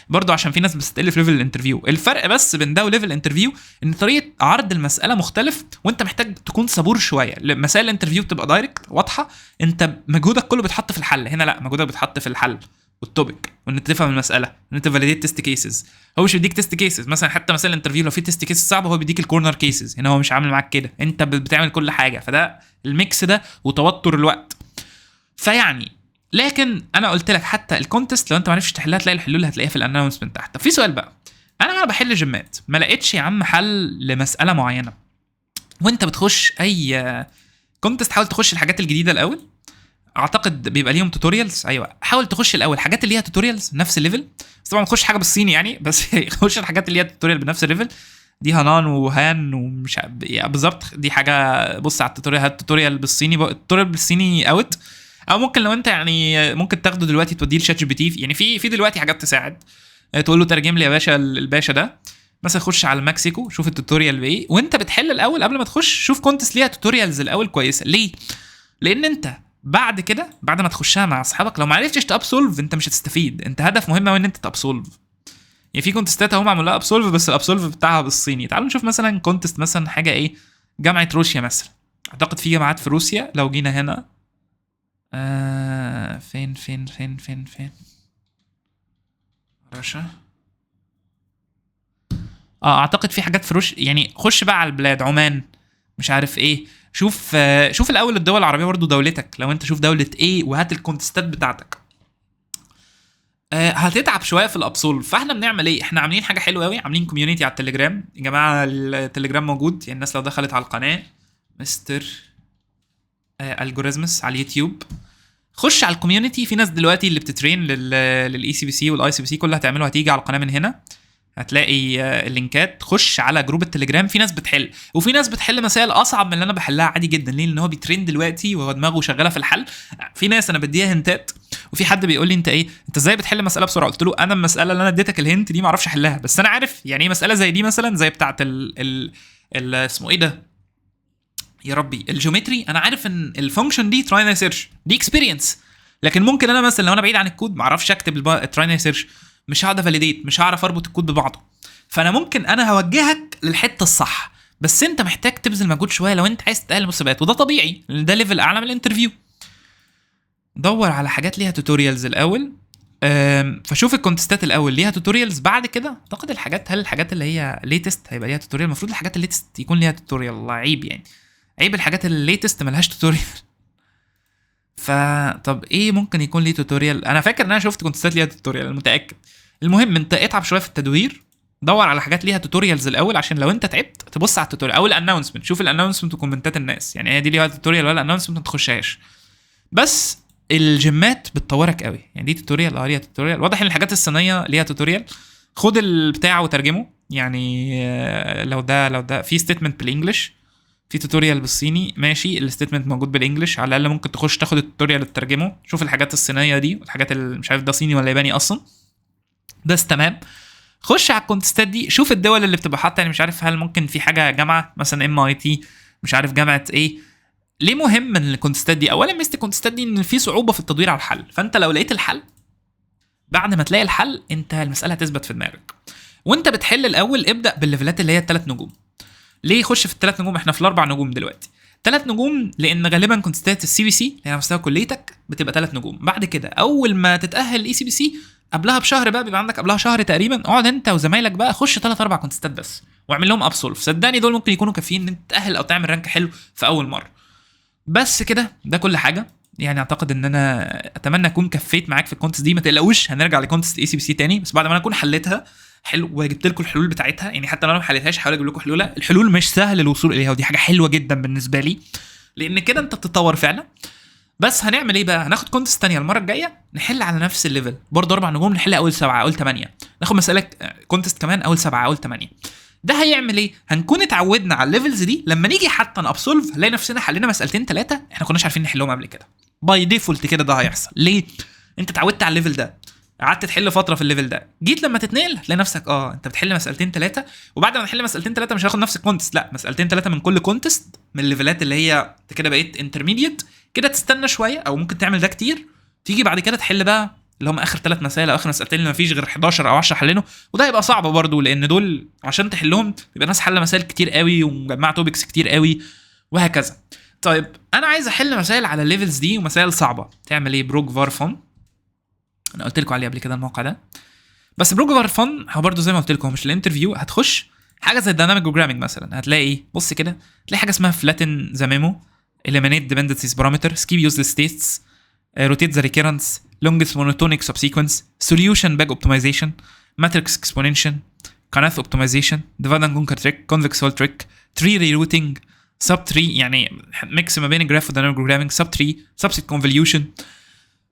برضه، عشان في ناس بتستقل في ليفل الانترفيو. الفرق بس بين ده وليفل الانترفيو ان طريقه عرض المساله مختلف، وانت محتاج تكون صبور شويه. مسائل الانترفيو بتبقى دايركت واضحه، انت مجهودك كله بيتحط في الحل. هنا لا، مجهودك بيتحط في الحل والتوبيك، وان انت تفهم المساله، ان انت فاليديت تيست كيسز. هو مش بيديك تيست كيسز مثلا، حتى مسائل الانترفيو لو في تيست كيسز صعبه هو بيديك الكورنر كيسز. هنا هو مش عامل معاك كده، انت بتعمل كل حاجه. فده الميكس ده وتوتر الوقت. فيعني لكن انا قلت لك حتى الكونتست لو انت ما عرفتش تحلها تلاقي الحلول هتلاقيها في الانونسمنت تحت. طب في سؤال بقى، انا بحل جيمات ما لقيتش يا عم حل لمساله معينه، وانت بتخش اي كونتست حاول تخش الحاجات الجديده الاول. اعتقد بيبقى ليهم توتوريالز. ايوه حاول تخش الاول الحاجات اللي ليها توتوريالز نفس الليفل. بس طبعا ما تخش حاجه بالصيني يعني، بس خش الحاجات اللي ليها توتوريال بنفس الليفل. دي هانان وهان ومش بالظبط دي حاجه. بص على التوتوريال، هات التوتوريال بالصيني. التوتوريال بالصيني اوت، او ممكن لو انت يعني ممكن تاخده دلوقتي توديه لشات جي بي تي. يعني في دلوقتي حاجات تساعد، تقول له ترجم لي يا باشا الباشا ده مثلا. خش على المكسيكو شوف التوتوريال بايه، وانت بتحل الاول قبل ما تخش شوف كونتست ليها توتوريالز الاول كويسه. ليه؟ لان انت بعد كده بعد ما تخشها مع اصحابك لو ما عرفتش تابسولف انت مش هتستفيد. انت هدف مهم قوي ان انت تابسولف. يعني في كونتستات اهو معمول لها ابسولف، بس الابسولف بتاعها بالصيني. تعالوا نشوف مثلا كونتست مثلا حاجه ايه، جامعه روسيا مثلا. اعتقد في جامعات في روسيا. لو جينا هنا فين رشا. اعتقد في حاجات في روسيا. يعني خش بقى على البلاد، عمان مش عارف ايه. شوف الاول الدول العربيه برضو دولتك. لو انت شوف دوله ايه وهات الكونتستات بتاعتك. هتتعب شويه في الابسولف. فاحنا بنعمل ايه؟ احنا عاملين حاجه حلوه قوي، عاملين كوميونتي على التليجرام. يا جماعه التليجرام موجود، يعني الناس لو دخلت على القناه مستر الجوريزمس على اليوتيوب، خش على الكوميونتي. في ناس دلوقتي اللي بتترين للاي سي بي سي والاي سي بي سي، كل اللي هتعمله هتيجي على القناه من هنا، هتلاقي اللينكات. خش على جروب التليجرام، في ناس بتحل، وفي ناس بتحل مسائل اصعب من اللي انا بحلها عادي جدا. ليه؟ لان هو بيترين دلوقتي وهو دماغه شغاله في الحل. في ناس انا بديها هنتات، وفي حد بيقول لي انت ايه، انت ازاي بتحل مساله بسرعه؟ قلت له انا المساله اللي انا اديتك الهنت دي ما اعرفش احلها، بس انا عارف يعني ايه مساله زي دي، مثلا زي بتاعه ال اسمه ايه ده يا ربي، الجيومتري. انا عارف ان الفانكشن دي تراينري سيرش، دي اكسبيرينس. لكن ممكن انا مثلا لو انا بعيد عن الكود ما اعرفش اكتب التراينري سيرش، مش هقدر فاليديت، مش هعرف اربط الكود ببعضه. فانا ممكن انا هوجهك للحته الصح، بس انت محتاج تبذل مجهود شويه لو انت عايز تقلل المسابقات، وده طبيعي لان ده ليفل اعلى من الانترفيو. دور على حاجات ليها توتوريالز الاول. فشوف الكونتستات الاول ليها توتوريالز، بعد كده اعتقد الحاجات، هل الحاجات اللي هي ليتست هيبقى ليها توتوريال؟ المفروض الحاجات الليتست يكون ليها توتوريال. الله، عيب يعني، عيب الحاجات الليتست ملهاش توتوريال. فطب ايه ممكن يكون ليه توتوريال؟ انا فاكر ان انا شفت كونتستات ليها توتوريال، انا متاكد. المهم انت اتعب شويه في التدوير، دور على حاجات ليها توتوريالز الاول، عشان لو انت تعبت تبص على التوتوريال او الانونسمنت. شوف الانونسمنت وكومنتات الناس، يعني هي دي ليها توتوريال ولا الانونسمنت ما تخشهاش. بس الجيمات بتطورك قوي، يعني دي توتوريال ليها توتوريال. واضح ان الحاجات الصينيه ليها توتوريال. خد البتاع وترجمه، يعني لو ده في ستيتمنت بالانجلش، في توتوريال بالصيني، ماشي، الستيتمنت موجود بالانجلش، على الاقل ممكن تخش تاخد التوتوريال وتترجمه. شوف الحاجات الصينيه دي والحاجات اللي مش عارف ده صيني ولا ياباني اصلا، بس تمام. خش على الكونتستات دي، شوف الدول اللي بتبقى حاطه، يعني مش عارف هل ممكن في حاجه جامعه مثلا MIT، مش عارف جامعه ايه. ليه مهم من الكونتستات دي؟ اولا ميزه الكونتستات دي ان في صعوبه في التدوير على الحل، فانت لو لقيت الحل، بعد ما تلاقي الحل انت المساله هتثبت في دماغك. وانت بتحل الاول ابدا بالليفلات اللي هي الثلاث نجوم. ليه خش في الثلاث نجوم؟ احنا في الاربع نجوم دلوقتي. 3 نجوم لان غالبا كونتستات السي بي سي اللي هي مستوى كليتك بتبقى 3 نجوم. بعد كده اول ما تتاهل الاي سي بي سي قبلها بشهر بقى، بيبقى عندك قبلها شهر تقريبا، اقعد انت وزمايلك بقى خش 3 4 كونتستات بس واعمل لهم ابسولف. صدقني دول ممكن يكونوا كافيين ان انت تتاهل او تعمل رانك حلو في اول مره. بس كده ده كل حاجه. يعني اعتقد ان انا اتمنى اكون كفيت معاك في الكونتست دي. ما تقلقوش هنرجع لكونتست اي سي بي سي تاني، بس بعد ما انا اكون حليتها حلو وجبت لكم الحلول بتاعتها. يعني حتى لو انا ما حليتهاش هحاول اجيب لكم حلولها. الحلول مش سهل الوصول اليها، ودي حاجه حلوه جدا بالنسبه لي، لان كده انت بتتطور فعلا. بس هنعمل ايه بقى؟ هناخد كونتست تانية المره الجايه نحل على نفس الليفل برضه 4 نجوم، نحل اول 7 اول 8، ناخد مساله كونتست كمان اول 7 اول 8. ده هيعمل ايه؟ هنكون اتعودنا على الليفلز دي، لما نيجي حتى نابسولف هنلاقي نفسنا حلينا مسالتين 3 احنا كناش عارفين نحلهم قبل كده. باي ديفولت كده ده هيحصل. ليه؟ انت اتعودت على الليفل ده، قعدت تحل فتره في الليفل ده، جيت لما تتنقل هتلاقي نفسك انت بتحل مسالتين 3، وبعد ما نحل مسالتين 3 مش هاخد نفس الكونتست، لا مسالتين 3 من كل كونتست من الليفلات اللي هي انت كده بقيت انترميديت. كده تستنى شويه او ممكن تعمل ده كتير، تيجي بعد كده تحل بقى اللي هم اخر 3 مسائل او اخر مسالتين اللي مفيش غير 11 او 10 حلينه. وده هيبقى صعب برضه لان دول عشان تحلهم بيبقى ناس حل مسائل كتير قوي ومجمعه توبكس كتير قوي وهكذا. طيب انا عايز احل مسائل على الليفلز دي ومسائل صعبه، تعمل ايه؟ بروك فارفون. انا قلت لكم عليه قبل كده الموقع ده. بس بروك فارفون هو برضه زي ما قلت لكم مش الانترفيو. هتخش حاجه زي الدايناميك بروجرامينج مثلا، هتلاقي ايه؟ بص كده تلاقي حاجه اسمها فلاتن ذا ميمو، eliminate dependencies parameter, skip useless states, rotate the recurrence, longest monotonic subsequence, solution bag optimization, matrix exponential, Kanath optimization, divide and conquer trick, convex hull trick, tree rerouting, sub tree يعني ميكس ما بين الجراف والديناميك بروجرامينج، sub tree, subset convolution.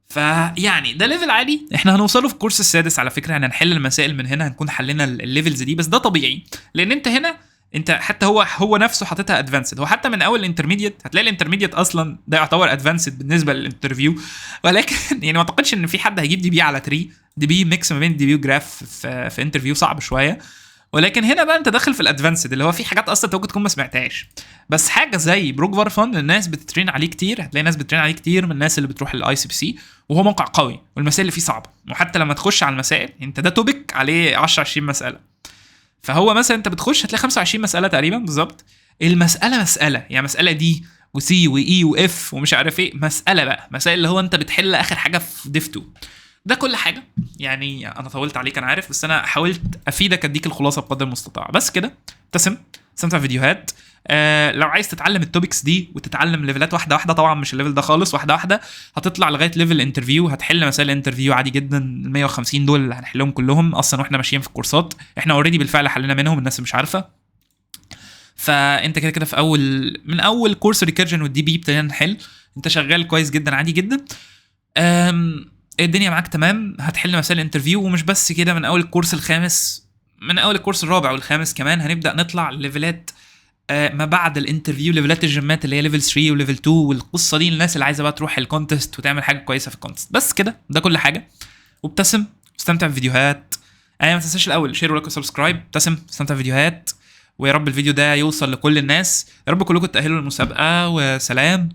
فيعني ده ليفل عالي احنا هنوصله في الكورس السادس على فكره. يعني هنحل المسائل من هنا، هنكون حلينا الليفلز دي. بس ده طبيعي لان انت هنا انت حتى هو نفسه حاططها ادفانسد. هو حتى من اول الانترميديت هتلاقي الانترميديت اصلا ده يعتبر ادفانسد بالنسبه للانترفيو. ولكن يعني ما اعتقدش ان في حد هيجيب دي بي على تري. دي بي ميكس ما بين دي بي وجراف في انترفيو صعب شويه. ولكن هنا بقى انت داخل في الادفانسد اللي هو في حاجات اصلا انت ممكن تكون ما سمعتهاش. بس حاجه زي بروك فارفون الناس بتترين عليه كتير، هتلاقي ناس بتترين عليه كتير من الناس اللي بتروح الاي سي بي سي، وهو موقع قوي والمسائل اللي فيه صعبه. وحتى لما تخش على المسائل انت ده توبيك عليه 10 20 مساله، فهو مثلا انت بتخش هتلاقي 25 مساله تقريبا بالظبط. المساله يعني مساله دي وسي واي واف ومش عارف ايه، مساله بقى مسائل اللي هو انت بتحل اخر حاجه في ديف 2. ده كل حاجه. يعني انا طولت عليك انا عارف، بس انا حاولت افيدك اديك الخلاصه بقدر المستطاع. بس كده ابتسم استمتع فيديوهات. لو عايز تتعلم التوبكس دي وتتعلم ليفلات واحده واحده، طبعا مش الليفل ده خالص، واحده واحده هتطلع لغايه ليفل انترفيو، هتحل مسائل انترفيو عادي جدا. ال 150 دول اللي هنحلهم كلهم اصلا واحنا ماشيين في الكورسات، احنا اوريدي بالفعل حلينا منهم، الناس اللي مش عارفه. فانت كده كده في من اول كورس ريكيرجن والدي بي ابتدينا نحل، انت شغال كويس جدا عادي جدا. الدنيا معاك تمام، هتحل مسائل انترفيو. ومش بس كده، من اول الكورس الخامس، من اول الكورس الرابع والخامس كمان هنبدا نطلع ليفلات ما بعد الانترفيو، ليفلات الجيمات اللي هي ليفل 3 وليفل 2 والقصه دي، الناس اللي عايزه بقى تروح الكونتست وتعمل حاجه كويسه في الكونتست. بس كده، ده كل حاجه. وابتسم، استمتع بالفيديوهات. ما تنساش الاول شير ولايك وسبسكرايب. ابتسم، استمتع بالفيديوهات. ويا رب الفيديو ده يوصل لكل الناس، يا رب كلكم تأهلوا للمسابقه، وسلام.